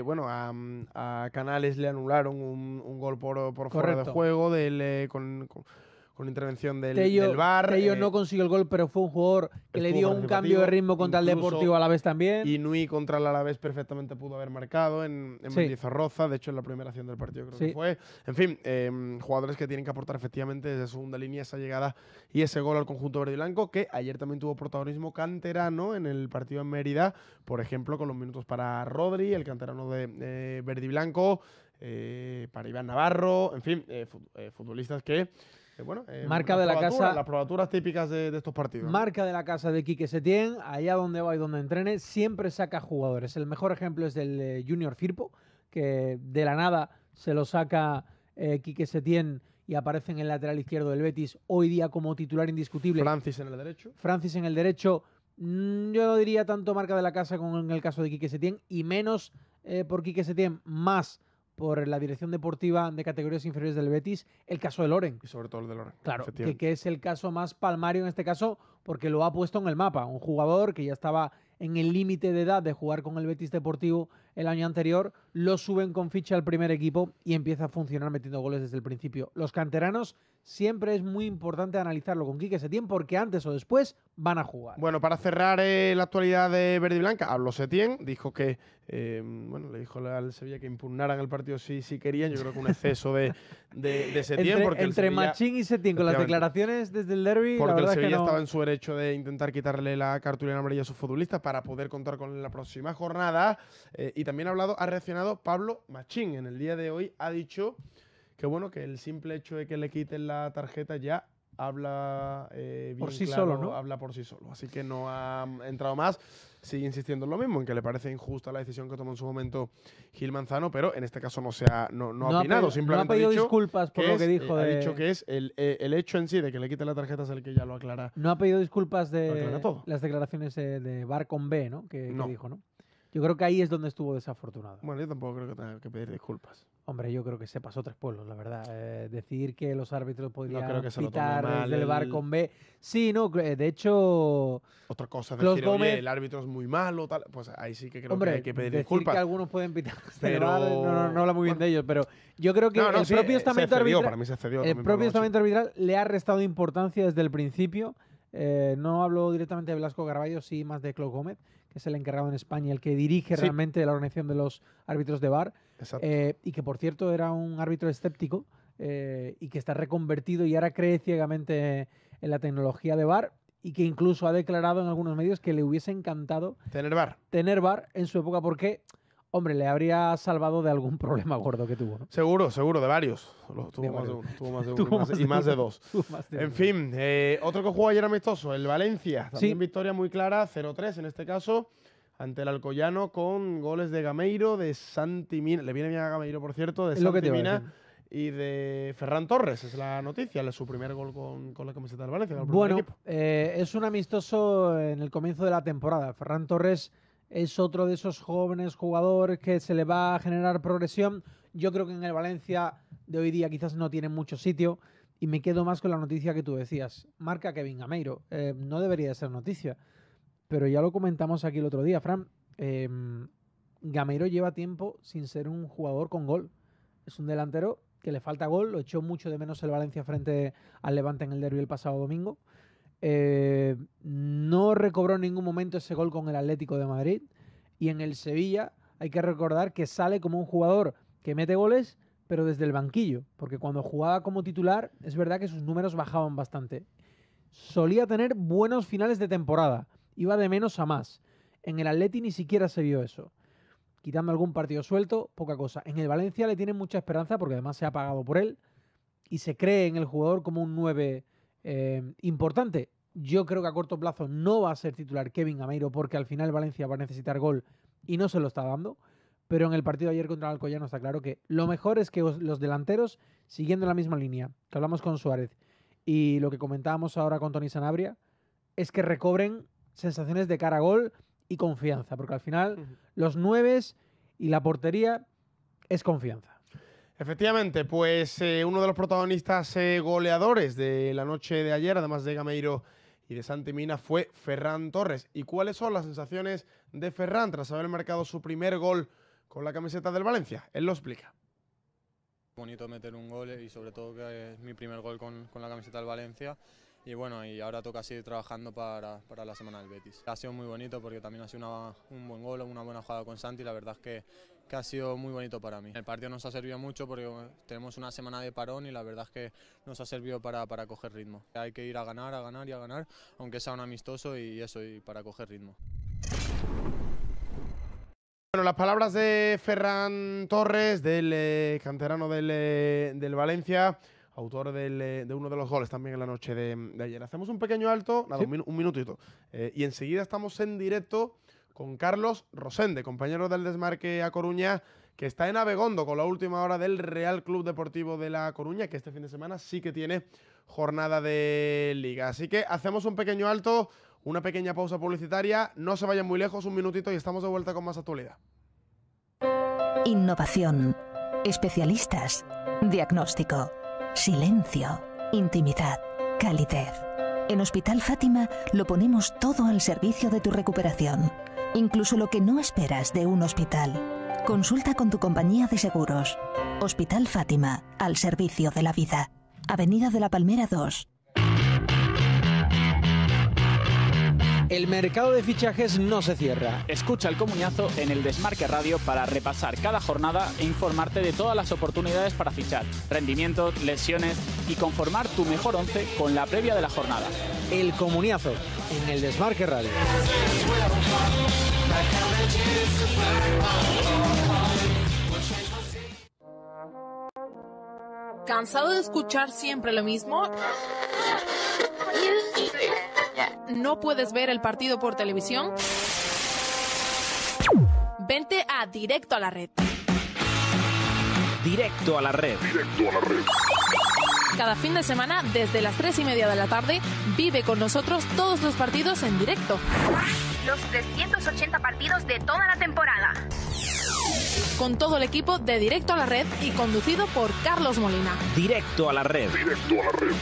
Bueno, a Canales le anularon un gol por fuera de juego con intervención del VAR. Tello no consiguió el gol, pero fue un jugador que le dio un cambio de ritmo contra el Deportivo Alavés también. Y Nui contra el Alavés perfectamente pudo haber marcado en Mendizorroza. De hecho, en la primera acción del partido creo que fue. En fin, jugadores que tienen que aportar efectivamente desde segunda línea esa llegada y ese gol al conjunto verde y blanco, que ayer también tuvo protagonismo canterano en el partido en Mérida, por ejemplo, con los minutos para Rodri, el canterano de verde y blanco, para Iván Navarro, en fin, futbolistas que... marca de la casa, las probaturas típicas de estos partidos. Marca de la casa de Quique Setién, allá donde va y donde entrene, siempre saca jugadores. El mejor ejemplo es del Junior Firpo, que de la nada se lo saca Quique Setién y aparece en el lateral izquierdo del Betis, hoy día como titular indiscutible. Francis en el derecho. Francis en el derecho, yo no diría tanto marca de la casa como en el caso de Quique Setién, y menos por Quique Setién, más por la dirección deportiva de categorías inferiores del Betis, el caso de Loren. Y sobre todo el de Loren. Claro, que es el caso más palmario en este caso, porque lo ha puesto en el mapa. Un jugador que ya estaba en el límite de edad de jugar con el Betis Deportivo el año anterior, lo suben con ficha al primer equipo y empieza a funcionar metiendo goles desde el principio. Los canteranos siempre es muy importante analizarlo con Quique Setién, porque antes o después van a jugar. Bueno, para cerrar la actualidad de Verde y Blanca, habló Setién, dijo que, le dijo al Sevilla que impugnaran el partido si querían. Yo creo que un exceso de Setién. Entre Machín y Setién, con las declaraciones desde el derbi, porque la verdad el Sevilla es que no... estaba en su derecho de intentar quitarle la cartulina amarilla a sus futbolistas para poder contar con la próxima jornada. Y también ha reaccionado Pablo Machín. En el día de hoy ha dicho que bueno, que el simple hecho de que le quiten la tarjeta ya habla bien por sí claro, solo, ¿no? Habla por sí solo. Así que no ha entrado más. Sigue insistiendo en lo mismo, en que le parece injusta la decisión que tomó en su momento Gil Manzano, pero en este caso no ha opinado. Simplemente ha pedido ha dicho disculpas por lo que dijo. Ha dicho que es el hecho en sí de que le quite la tarjeta es el que ya lo aclara. No ha pedido disculpas de todo. las declaraciones de Bar con B, ¿no? Que dijo, ¿no? Yo creo que ahí es donde estuvo desafortunado. Bueno, yo tampoco creo que tenga que pedir disculpas. Hombre, yo creo que se pasó 3 pueblos, la verdad. Decir que los árbitros podrían pitar desde el Bar con B. Sí, no, de hecho... Otra cosa es Klaus decir, Gómez, oye, el árbitro es muy malo, tal. Pues ahí sí que creo hombre, que hay que pedir decir disculpas. Que algunos pueden pitar desde el Pero... Bar, no habla muy bien de ellos, pero yo creo que el propio estamento arbitral... Para mí se excedió. El propio estamento arbitral le ha restado importancia desde el principio No hablo directamente de Blasco Garballo, sí más de Claude Gómez, que es el encargado en España, el que dirige realmente la organización de los árbitros de VAR. Exacto. Y que, por cierto, era un árbitro escéptico y que está reconvertido y ahora cree ciegamente en la tecnología de VAR y que incluso ha declarado en algunos medios que le hubiese encantado tener VAR en su época porque, hombre, le habría salvado de algún problema gordo que tuvo, ¿no? Seguro, de varios. Tuvo más de uno y más de dos. En fin, otro que jugó ayer amistoso, el Valencia. También victoria muy clara, 0-3 en este caso, ante el Alcoyano, con goles de Gameiro, de Santi Mina. Le viene bien a Gameiro, por cierto, de Santi Mina y de Ferran Torres. Es la noticia, su primer gol con la camiseta del Valencia. Bueno, es un amistoso en el comienzo de la temporada. Ferran Torres es otro de esos jóvenes jugadores que se le va a generar progresión. Yo creo que en el Valencia de hoy día quizás no tiene mucho sitio y me quedo más con la noticia que tú decías. Marca Kevin Gameiro. No debería de ser noticia, pero ya lo comentamos aquí el otro día, Fran. Gameiro lleva tiempo sin ser un jugador con gol. Es un delantero que le falta gol. Lo echó mucho de menos el Valencia frente al Levante en el derbi el pasado domingo. No recobró en ningún momento ese gol con el Atlético de Madrid, y en el Sevilla hay que recordar que sale como un jugador que mete goles pero desde el banquillo, porque cuando jugaba como titular es verdad que sus números bajaban bastante. Solía tener buenos finales de temporada, iba de menos a más. En el Atleti ni siquiera se vio eso, quitando algún partido suelto, poca cosa. En el Valencia le tienen mucha esperanza porque además se ha pagado por él y se cree en el jugador como un 9 importante. Yo creo que a corto plazo no va a ser titular Kevin Gameiro porque al final Valencia va a necesitar gol y no se lo está dando, pero en el partido de ayer contra el Alcoyano está claro que lo mejor es que los delanteros, siguiendo la misma línea que hablamos con Suárez y lo que comentábamos ahora con Toni Sanabria, es que recobren sensaciones de cara a gol y confianza, porque al final los 9 y la portería es confianza. Efectivamente, pues uno de los protagonistas goleadores de la noche de ayer, además de Gameiro y de Santi Mina, fue Ferran Torres. ¿Y cuáles son las sensaciones de Ferran tras haber marcado su primer gol con la camiseta del Valencia? Él lo explica. Bonito meter un gol y sobre todo que es mi primer gol con la camiseta del Valencia. Y bueno, y ahora toca seguir trabajando para la semana del Betis. Ha sido muy bonito porque también ha sido un buen gol, una buena jugada con Santi. La verdad es que ha sido muy bonito para mí. El partido nos ha servido mucho porque tenemos una semana de parón y la verdad es que nos ha servido para coger ritmo. Hay que ir a ganar y a ganar, aunque sea un amistoso y para coger ritmo. Bueno, las palabras de Ferran Torres, del canterano del Valencia, autor de uno de los goles también en la noche de ayer. Hacemos un pequeño alto, nada, un minutito, y enseguida estamos en directo con Carlos Rosende, compañero del Desmarque A Coruña, que está en Abegondo con la última hora del Real Club Deportivo de La Coruña, que este fin de semana sí que tiene jornada de Liga. Así que hacemos un pequeño alto, una pequeña pausa publicitaria, no se vayan muy lejos, un minutito y estamos de vuelta con más actualidad. Innovación, especialistas, diagnóstico, silencio, intimidad, calidez. En Hospital Fátima lo ponemos todo al servicio de tu recuperación, incluso lo que no esperas de un hospital. Consulta con tu compañía de seguros. Hospital Fátima, al servicio de la vida. Avenida de la Palmera 2. El mercado de fichajes no se cierra. Escucha el Comuñazo en el Desmarque Radio para repasar cada jornada e informarte de todas las oportunidades para fichar, rendimientos, lesiones y conformar tu mejor once con la previa de la jornada. El Comuñazo en el Desmarque Radio. ¿Cansado de escuchar siempre lo mismo? ¿No puedes ver el partido por televisión? Vente a Directo a la Red. Directo a la Red. Cada fin de semana, desde las 3:30 de la tarde, vive con nosotros todos los partidos en directo. Los 380 partidos de toda la temporada. Con todo el equipo de Directo a la Red y conducido por Carlos Molina. Directo a la Red. Directo a la Red.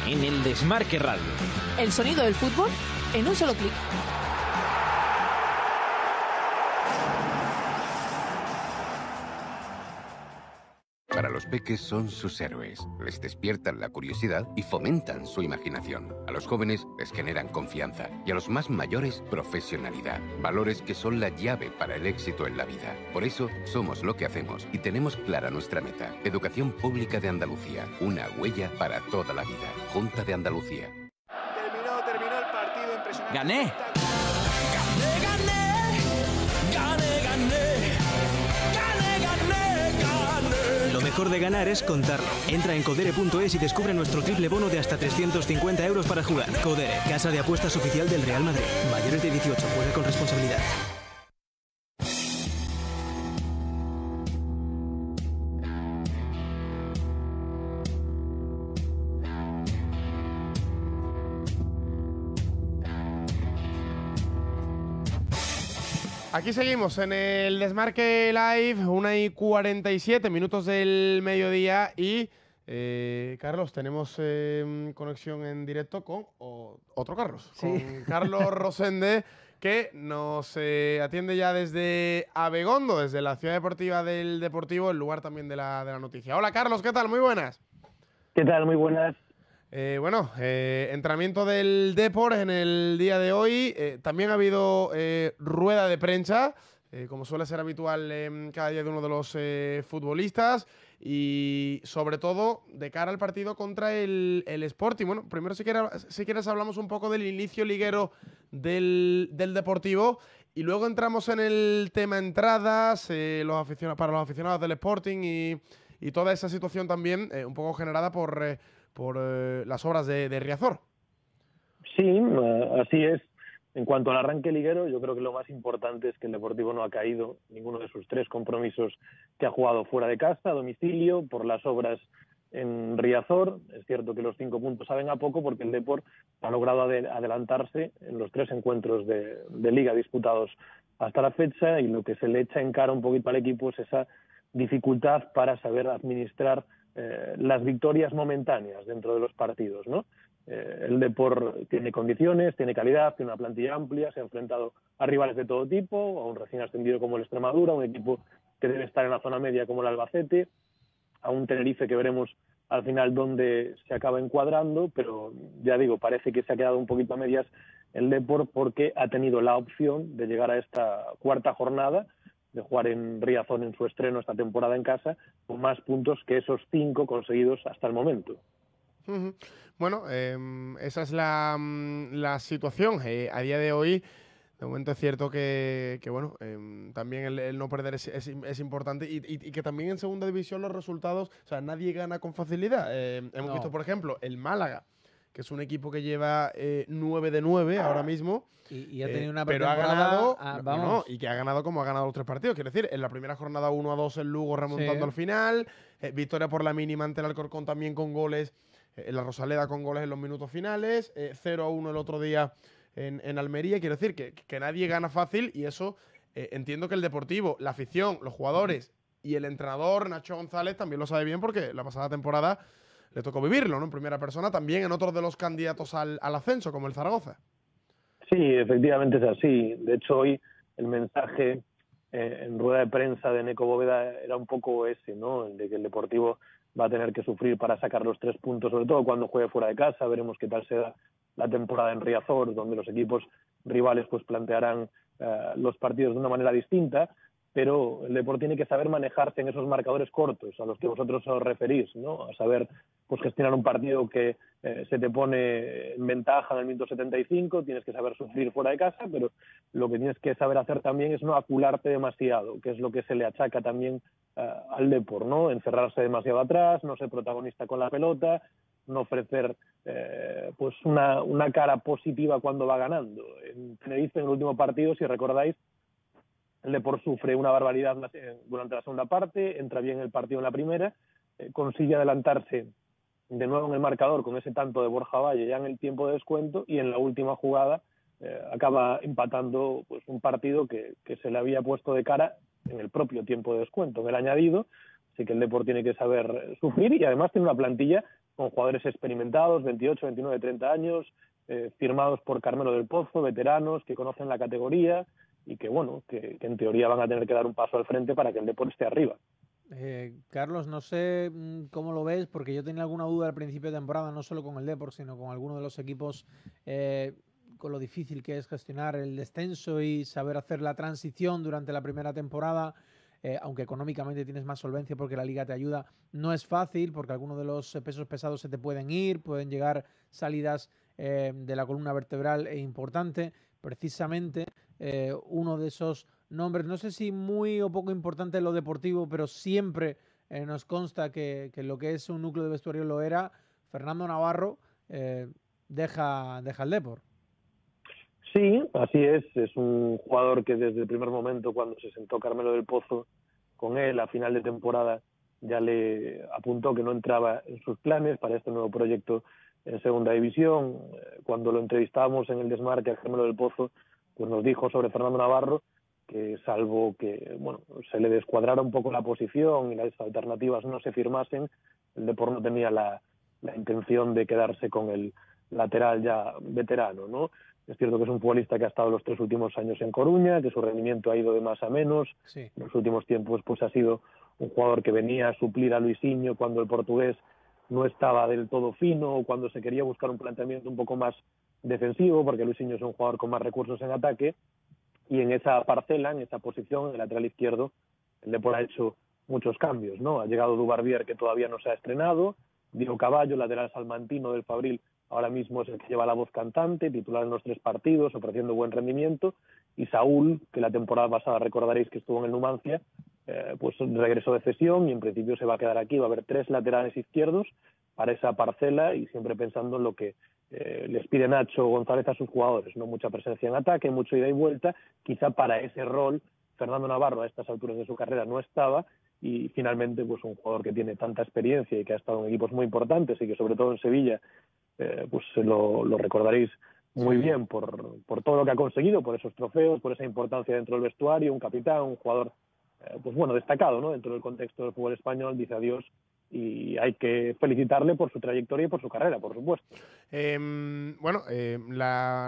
En el Desmarque Radio. El sonido del fútbol en un solo clic. Para los peques son sus héroes. Les despiertan la curiosidad y fomentan su imaginación. A los jóvenes les generan confianza y a los más mayores profesionalidad. Valores que son la llave para el éxito en la vida. Por eso somos lo que hacemos y tenemos clara nuestra meta. Educación Pública de Andalucía. Una huella para toda la vida. Junta de Andalucía. Terminó el partido impresionante. ¡Gané! Lo mejor de ganar es contarlo. Entra en codere.es y descubre nuestro triple bono de hasta 350 euros para jugar. Codere, casa de apuestas oficial del Real Madrid. Mayores de 18, juega con responsabilidad. Aquí seguimos en el Desmarque Live, 1:47 minutos del mediodía y Carlos, tenemos conexión en directo con otro Carlos, Sí. con Carlos Rosende, que nos atiende ya desde Abegondo, desde la ciudad deportiva del Deportivo, el lugar también de la noticia. Hola Carlos, ¿qué tal? Muy buenas. ¿Qué tal? Muy buenas. Entrenamiento del Depor en el día de hoy. También ha habido rueda de prensa, como suele ser habitual cada día de uno de los futbolistas. Y sobre todo de cara al partido contra el Sporting. Bueno, primero si quieres hablamos un poco del inicio liguero del Deportivo. Y luego entramos en el tema entradas, para los aficionados del Sporting y toda esa situación también un poco generada por las obras de Riazor. Sí, así es. En cuanto al arranque liguero, yo creo que lo más importante es que el Deportivo no ha caído ninguno de sus 3 compromisos que ha jugado fuera de casa, a domicilio, por las obras en Riazor. Es cierto que los 5 puntos saben a poco porque el Depor ha logrado adelantarse en los 3 encuentros de Liga disputados hasta la fecha, y lo que se le echa en cara un poquito al equipo es esa dificultad para saber administrar las victorias momentáneas dentro de los partidos, ¿no? El Depor tiene condiciones, tiene calidad, tiene una plantilla amplia, se ha enfrentado a rivales de todo tipo, a un recién ascendido como el Extremadura, a un equipo que debe estar en la zona media como el Albacete, a un Tenerife que veremos al final dónde se acaba encuadrando, pero ya digo, parece que se ha quedado un poquito a medias el Depor porque ha tenido la opción de llegar a esta 4ª jornada, de jugar en Riazor en su estreno esta temporada en casa, con más puntos que esos 5 conseguidos hasta el momento. Bueno, esa es la situación. A día de hoy, de momento es cierto que bueno, también el no perder es importante y que también en segunda división los resultados, o sea, nadie gana con facilidad. Hemos visto, por ejemplo, el Málaga, que es un equipo que lleva 9 de 9 ahora mismo. Y ha tenido una pero ha pretemporada, ganado, y que ha ganado como ha ganado los 3 partidos. Quiero decir, en la primera jornada 1-2 el Lugo remontando al final, victoria por la mínima ante el Alcorcón también con goles, en la Rosaleda con goles en los minutos finales, 0-1 el otro día en Almería. Quiero decir que nadie gana fácil y eso entiendo que el Deportivo, la afición, los jugadores y el entrenador Nacho González también lo sabe bien porque la pasada temporada le tocó vivirlo, ¿no? En primera persona, también en otros de los candidatos al ascenso, como el Zaragoza. Sí, efectivamente es así. De hecho, hoy el mensaje en rueda de prensa de Neco Bóveda era un poco ese, ¿no? El de que el Deportivo va a tener que sufrir para sacar los 3 puntos, sobre todo cuando juegue fuera de casa. Veremos qué tal será la temporada en Riazor, donde los equipos rivales pues plantearán los partidos de una manera distinta, pero el Depor tiene que saber manejarse en esos marcadores cortos a los que vosotros os referís, ¿no? A saber pues gestionar un partido que se te pone en ventaja en el minuto 75, tienes que saber sufrir fuera de casa, pero lo que tienes que saber hacer también es no acularte demasiado, que es lo que se le achaca también al Depor, ¿no? Encerrarse demasiado atrás, no ser protagonista con la pelota, no ofrecer pues una cara positiva cuando va ganando. En Tenerife, en el último partido, si recordáis, el Depor sufre una barbaridad durante la segunda parte, entra bien el partido en la primera, consigue adelantarse de nuevo en el marcador con ese tanto de Borja Valle ya en el tiempo de descuento, y en la última jugada acaba empatando pues un partido que se le había puesto de cara en el propio tiempo de descuento, en el añadido. Así que el Depor tiene que saber sufrir, y además tiene una plantilla con jugadores experimentados, 28, 29, 30 años, firmados por Carmelo del Pozo, veteranos que conocen la categoría y que, bueno, que en teoría van a tener que dar un paso al frente para que el Depor esté arriba. Carlos, no sé cómo lo ves, porque yo tenía alguna duda al principio de temporada, no solo con el Depor, sino con alguno de los equipos, con lo difícil que es gestionar el descenso y saber hacer la transición durante la primera temporada. Aunque económicamente tienes más solvencia porque la Liga te ayuda, no es fácil porque algunos de los pesos pesados se te pueden ir, pueden llegar salidas de la columna vertebral importante. Precisamente uno de esos nombres, no sé si muy o poco importante en lo deportivo, pero siempre nos consta que lo que es un núcleo de vestuario lo era. Fernando Navarro deja el Depor. Sí, así es un jugador que desde el primer momento, cuando se sentó Carmelo del Pozo con él a final de temporada, ya le apuntó que no entraba en sus planes para este nuevo proyecto en segunda división. Cuando lo entrevistábamos en el Desmarque a Carmelo del Pozo, pues nos dijo sobre Fernando Navarro que, salvo que se le descuadrara un poco la posición y las alternativas no se firmasen, el Depor no tenía la intención de quedarse con el lateral ya veterano, ¿no? Es cierto que es un futbolista que ha estado los 3 últimos años en Coruña, que su rendimiento ha ido de más a menos. Sí. En los últimos tiempos pues ha sido un jugador que venía a suplir a Luisinho cuando el portugués no estaba del todo fino, o cuando se quería buscar un planteamiento un poco más defensivo, porque Luisinho es un jugador con más recursos en ataque, y en esa parcela, en esa posición, en el lateral izquierdo, el Depor ha hecho muchos cambios, ¿no? Ha llegado Dubarbier, que todavía no se ha estrenado, Diego Caballo, lateral salmantino del Fabril, ahora mismo es el que lleva la voz cantante, titular en los 3 partidos, ofreciendo buen rendimiento, y Saúl, que la temporada pasada recordaréis que estuvo en el Numancia, pues regresó de cesión y en principio se va a quedar aquí. Va a haber 3 laterales izquierdos para esa parcela y siempre pensando en lo que les pide Nacho González a sus jugadores, no mucha presencia en ataque, mucho ida y vuelta. Quizá para ese rol Fernando Navarro a estas alturas de su carrera no estaba, y finalmente pues un jugador que tiene tanta experiencia y que ha estado en equipos muy importantes y que sobre todo en Sevilla pues lo recordaréis muy bien por todo lo que ha conseguido, por esos trofeos, por esa importancia dentro del vestuario, un capitán, un jugador destacado, ¿no? Dentro del contexto del fútbol español. Dice adiós y hay que felicitarle por su trayectoria y por su carrera, por supuesto. La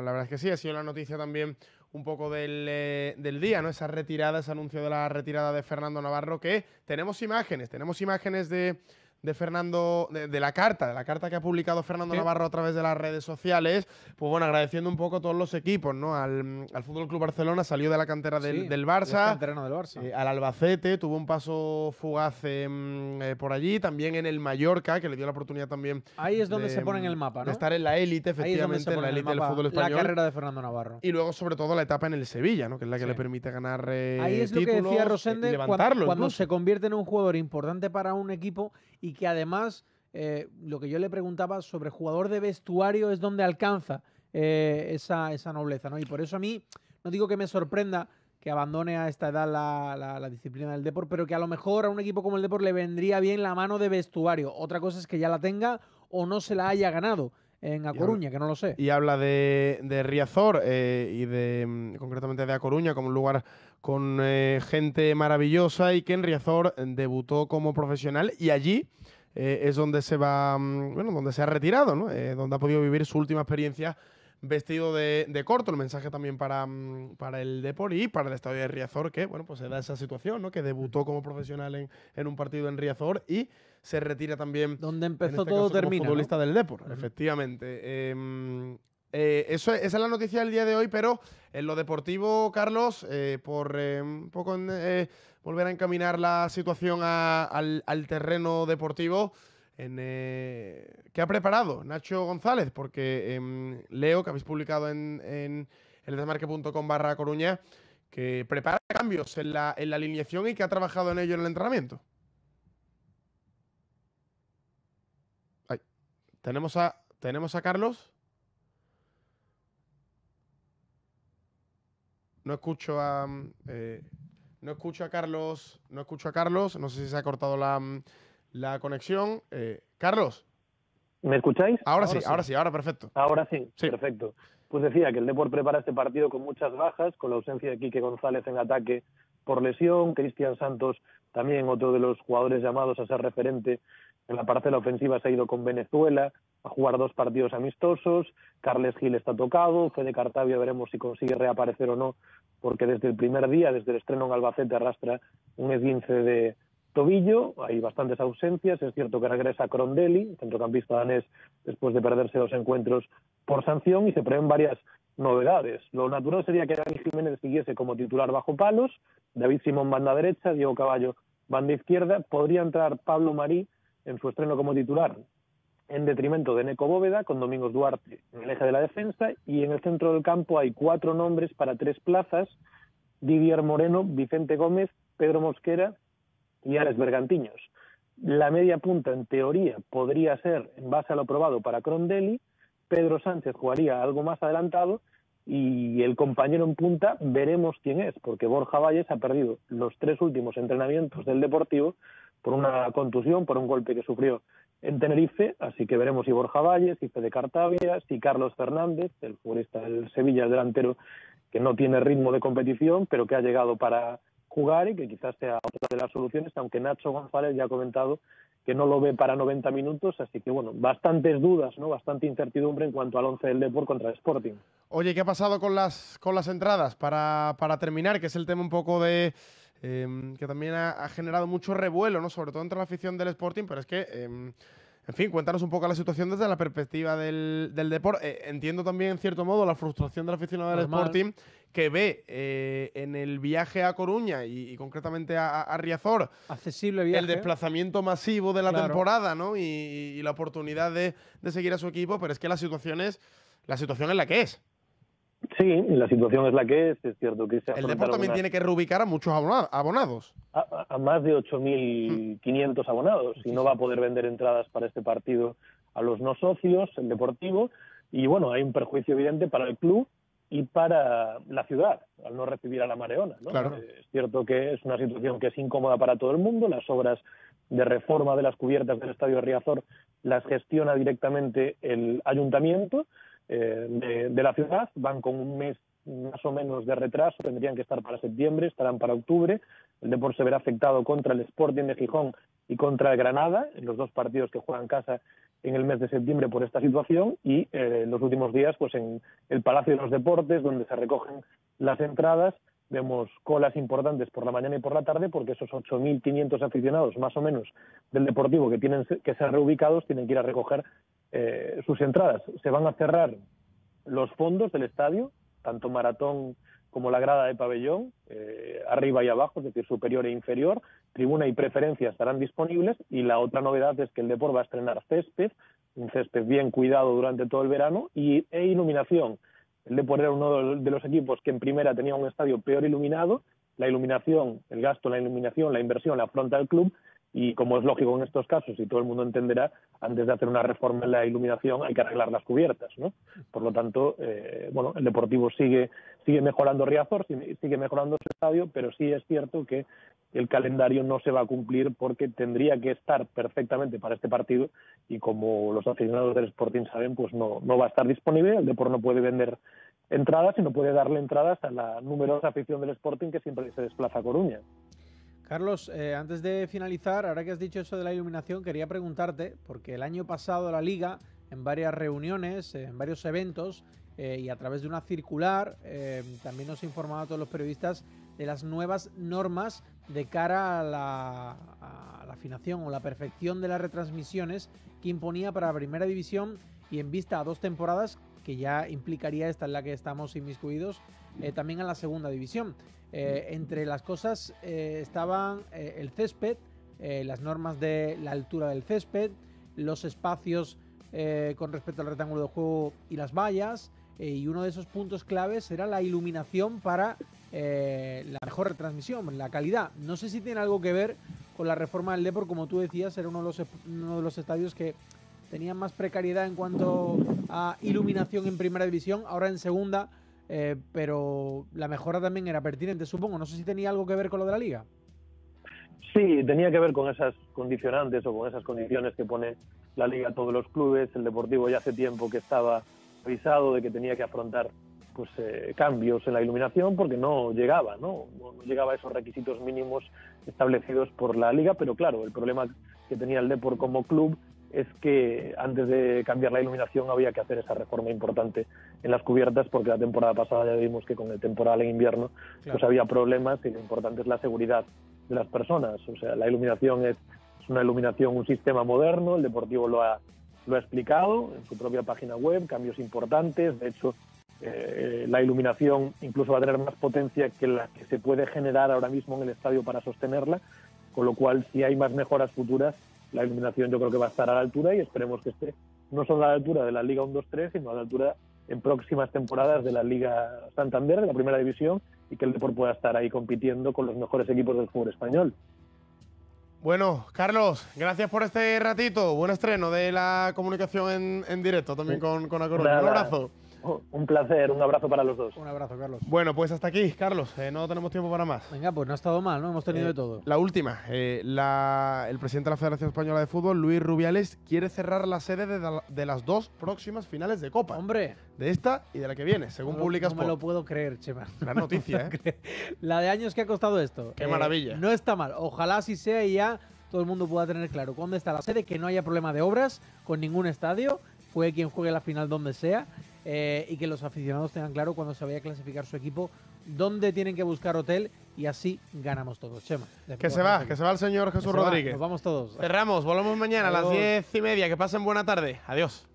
verdad es que sí, ha sido la noticia también un poco del día, ¿no? Esa retirada, ese anuncio de la retirada de Fernando Navarro, que tenemos imágenes de Fernando, de la carta que ha publicado Fernando Navarro a través de las redes sociales, pues bueno, agradeciendo un poco a todos los equipos, ¿no? Al Fútbol Club Barcelona, salió de la cantera del Barça, canterano del Barça. Al Albacete, tuvo un paso fugaz por allí, también en el Mallorca, que le dio la oportunidad también. Ahí es donde se pone en el mapa, ¿no? De estar en la élite, efectivamente, en la élite del fútbol español. La carrera de Fernando Navarro. Y luego, sobre todo, la etapa en el Sevilla, ¿no? Que es la que le permite ganar ahí es títulos, lo que decía Rosende, levantarlo cuando se convierte en un jugador importante para un equipo y que además, lo que yo le preguntaba sobre jugador de vestuario es donde alcanza esa nobleza, ¿no? Y por eso a mí, no digo que me sorprenda que abandone a esta edad la disciplina del Depor, pero que a lo mejor a un equipo como el Depor le vendría bien la mano de vestuario. Otra cosa es que ya la tenga o no se la haya ganado en A Coruña, que no lo sé. Y habla de Riazor y concretamente de A Coruña como un lugar con gente maravillosa, y que en Riazor debutó como profesional y allí es donde se va, donde se ha retirado, ¿no? Donde ha podido vivir su última experiencia vestido de corto. El mensaje también para el Depor y para el estadio de Riazor, que pues se da esa situación, ¿no? Que debutó como profesional en un partido en Riazor y se retira también. Donde empezó en este todo caso, termina, como futbolista, ¿no? Del Depor, efectivamente. Esa es la noticia del día de hoy, pero en lo deportivo, Carlos, por un poco volver a encaminar la situación al terreno deportivo, ¿qué ha preparado Nacho González? Porque leo que habéis publicado en eldesmarque.com/Coruña que prepara cambios en la alineación y que ha trabajado en ello en el entrenamiento. ¿Tenemos a Carlos? No escucho a Carlos. No sé si se ha cortado la conexión. Carlos. ¿Me escucháis? Ahora sí, perfecto. Ahora sí, perfecto. Pues decía que el Depor prepara este partido con muchas bajas, con la ausencia de Quique González en ataque por lesión, Cristian Santos también, otro de los jugadores llamados a ser referente en la parcela ofensiva, se ha ido con Venezuela a jugar 2 partidos amistosos. Carles Gil está tocado, Fede Cartavia veremos si consigue reaparecer o no, porque desde el primer día, desde el estreno en Albacete, arrastra un esguince de tobillo, hay bastantes ausencias, es cierto que regresa Crondelli, centrocampista danés, después de perderse 2 encuentros por sanción, y se prevén varias novedades. Lo natural sería que Dani Jiménez siguiese como titular bajo palos, David Simón banda derecha, Diego Caballo banda izquierda, podría entrar Pablo Marí en su estreno como titular en detrimento de Neco Bóveda, con Domingos Duarte en el eje de la defensa, y en el centro del campo hay 4 nombres para 3 plazas: Didier Moreno, Vicente Gómez, Pedro Mosquera y Alex Bergantiños. La media punta, en teoría, podría ser, en base a lo probado, para Crondelli. Pedro Sánchez jugaría algo más adelantado, y el compañero en punta veremos quién es, porque Borja Valles ha perdido los 3 últimos entrenamientos del Deportivo por una contusión, por un golpe que sufrió en Tenerife, así que veremos si Borja Valles, si Fede Cartavia, si Carlos Fernández, el futbolista del Sevilla, el delantero que no tiene ritmo de competición, pero que ha llegado para jugar y que quizás sea otra de las soluciones, aunque Nacho González ya ha comentado que no lo ve para 90 minutos, así que bueno, bastantes dudas, ¿no? Bastante incertidumbre en cuanto al 11 del Depor contra el Sporting. Oye, ¿qué ha pasado con las entradas para terminar? Que es el tema un poco de que también ha generado mucho revuelo, ¿no? Sobre todo entre la afición del Sporting, pero es que, en fin, cuéntanos un poco la situación desde la perspectiva del Depor. Entiendo también, en cierto modo, la frustración del aficionado del Sporting, que ve en el viaje a Coruña y concretamente a Riazor accesible viaje, el desplazamiento masivo de la temporada, ¿no? Y la oportunidad de seguir a su equipo, pero es que la situación es la que es. Sí, la situación es la que es cierto que el Depor también tiene que reubicar a muchos abonados. A más de 8.500 abonados, y no va a poder vender entradas para este partido a los no socios, el Deportivo, y bueno, hay un perjuicio evidente para el club y para la ciudad, al no recibir a la Mareona, ¿no? Claro. Es cierto que es una situación que es incómoda para todo el mundo. Las obras de reforma de las cubiertas del Estadio Riazor las gestiona directamente el ayuntamiento de la ciudad, van con un mes más o menos de retraso, tendrían que estar para septiembre, estarán para octubre. El Depor se verá afectado contra el Sporting de Gijón y contra el Granada, en los 2 partidos que juegan en casa en el mes de septiembre por esta situación, y en los últimos días pues en el Palacio de los Deportes, donde se recogen las entradas, vemos colas importantes por la mañana y por la tarde, porque esos 8.500 aficionados más o menos del Deportivo que tienen que ser reubicados tienen que ir a recoger sus entradas. Se van a cerrar los fondos del estadio, tanto maratón como la grada de pabellón, arriba y abajo, es decir, superior e inferior. Tribuna y preferencia estarán disponibles, y la otra novedad es que el Depor va a estrenar césped, un césped bien cuidado durante todo el verano, e iluminación. El Depor era uno de los equipos que en primera tenía un estadio peor iluminado. La iluminación, el gasto en la iluminación, la inversión la afronta el club, y como es lógico en estos casos, y todo el mundo entenderá, antes de hacer una reforma en la iluminación hay que arreglar las cubiertas, ¿no? Por lo tanto, bueno, el Deportivo sigue mejorando Riazor, sigue mejorando su estadio, pero sí es cierto que el calendario no se va a cumplir, porque tendría que estar perfectamente para este partido, y como los aficionados del Sporting saben, pues no va a estar disponible. El Depor no puede vender entradas y no puede darle entradas a la numerosa afición del Sporting que siempre se desplaza a Coruña. Carlos, antes de finalizar, ahora que has dicho eso de la iluminación, quería preguntarte, porque el año pasado la Liga, en varias reuniones, en varios eventos, y a través de una circular, también nos informaba a todos los periodistas de las nuevas normas de cara a la afinación o la perfección de las retransmisiones que imponía para la Primera División, y en vista a 2 temporadas, que ya implicaría esta en la que estamos inmiscuidos, también a la Segunda División. Entre las cosas estaban el césped, las normas de la altura del césped, los espacios con respecto al rectángulo de juego y las vallas, y uno de esos puntos claves era la iluminación para la mejor retransmisión, la calidad. No sé si tiene algo que ver con la reforma del Depor, como tú decías, era uno de los estadios que tenían más precariedad en cuanto a iluminación en Primera División, ahora en Segunda, pero la mejora también era pertinente, supongo. No sé si tenía algo que ver con lo de la Liga. Sí, tenía que ver con esas condicionantes o con esas condiciones que pone la Liga a todos los clubes. El Deportivo ya hace tiempo que estaba avisado de que tenía que afrontar pues cambios en la iluminación, porque no llegaba a esos requisitos mínimos establecidos por la Liga. Pero claro, el problema que tenía el Depor como club es que antes de cambiar la iluminación había que hacer esa reforma importante en las cubiertas, porque la temporada pasada ya vimos que con el temporal en invierno pues había problemas, y lo importante es la seguridad las personas. O sea, la iluminación es una iluminación, un sistema moderno, el Deportivo lo ha explicado en su propia página web, cambios importantes. De hecho, la iluminación incluso va a tener más potencia que la que se puede generar ahora mismo en el estadio para sostenerla, con lo cual, si hay más mejoras futuras, la iluminación yo creo que va a estar a la altura, y esperemos que esté no solo a la altura de la Liga 1-2-3, sino a la altura en próximas temporadas de la Liga Santander, de la Primera División, y que el Depor pueda estar ahí compitiendo con los mejores equipos del fútbol español. Bueno, Carlos, gracias por este ratito. Buen estreno de la comunicación en directo también con A Coruña. Un abrazo. Un placer, un abrazo para los dos. Un abrazo, Carlos. Bueno, pues hasta aquí, Carlos. No tenemos tiempo para más. Venga, pues no ha estado mal, ¿no? Hemos tenido de todo. La última. El presidente de la Federación Española de Fútbol, Luis Rubiales, quiere cerrar la sede de las 2 próximas finales de Copa. ¡Hombre! De esta y de la que viene, según publica Sport. No me lo puedo creer, Chema. Gran noticia, ¿eh? La de años que ha costado esto. ¡Qué maravilla! No está mal. Ojalá así sea y ya todo el mundo pueda tener claro dónde está la sede, que no haya problema de obras con ningún estadio, juegue quien juegue la final donde sea. Y que los aficionados tengan claro cuando se vaya a clasificar su equipo dónde tienen que buscar hotel, y así ganamos todos. Chema. Que se va el señor Jesús Rodríguez. Nos vamos todos. Cerramos, volvemos mañana a las 10:30. Que pasen buena tarde. Adiós.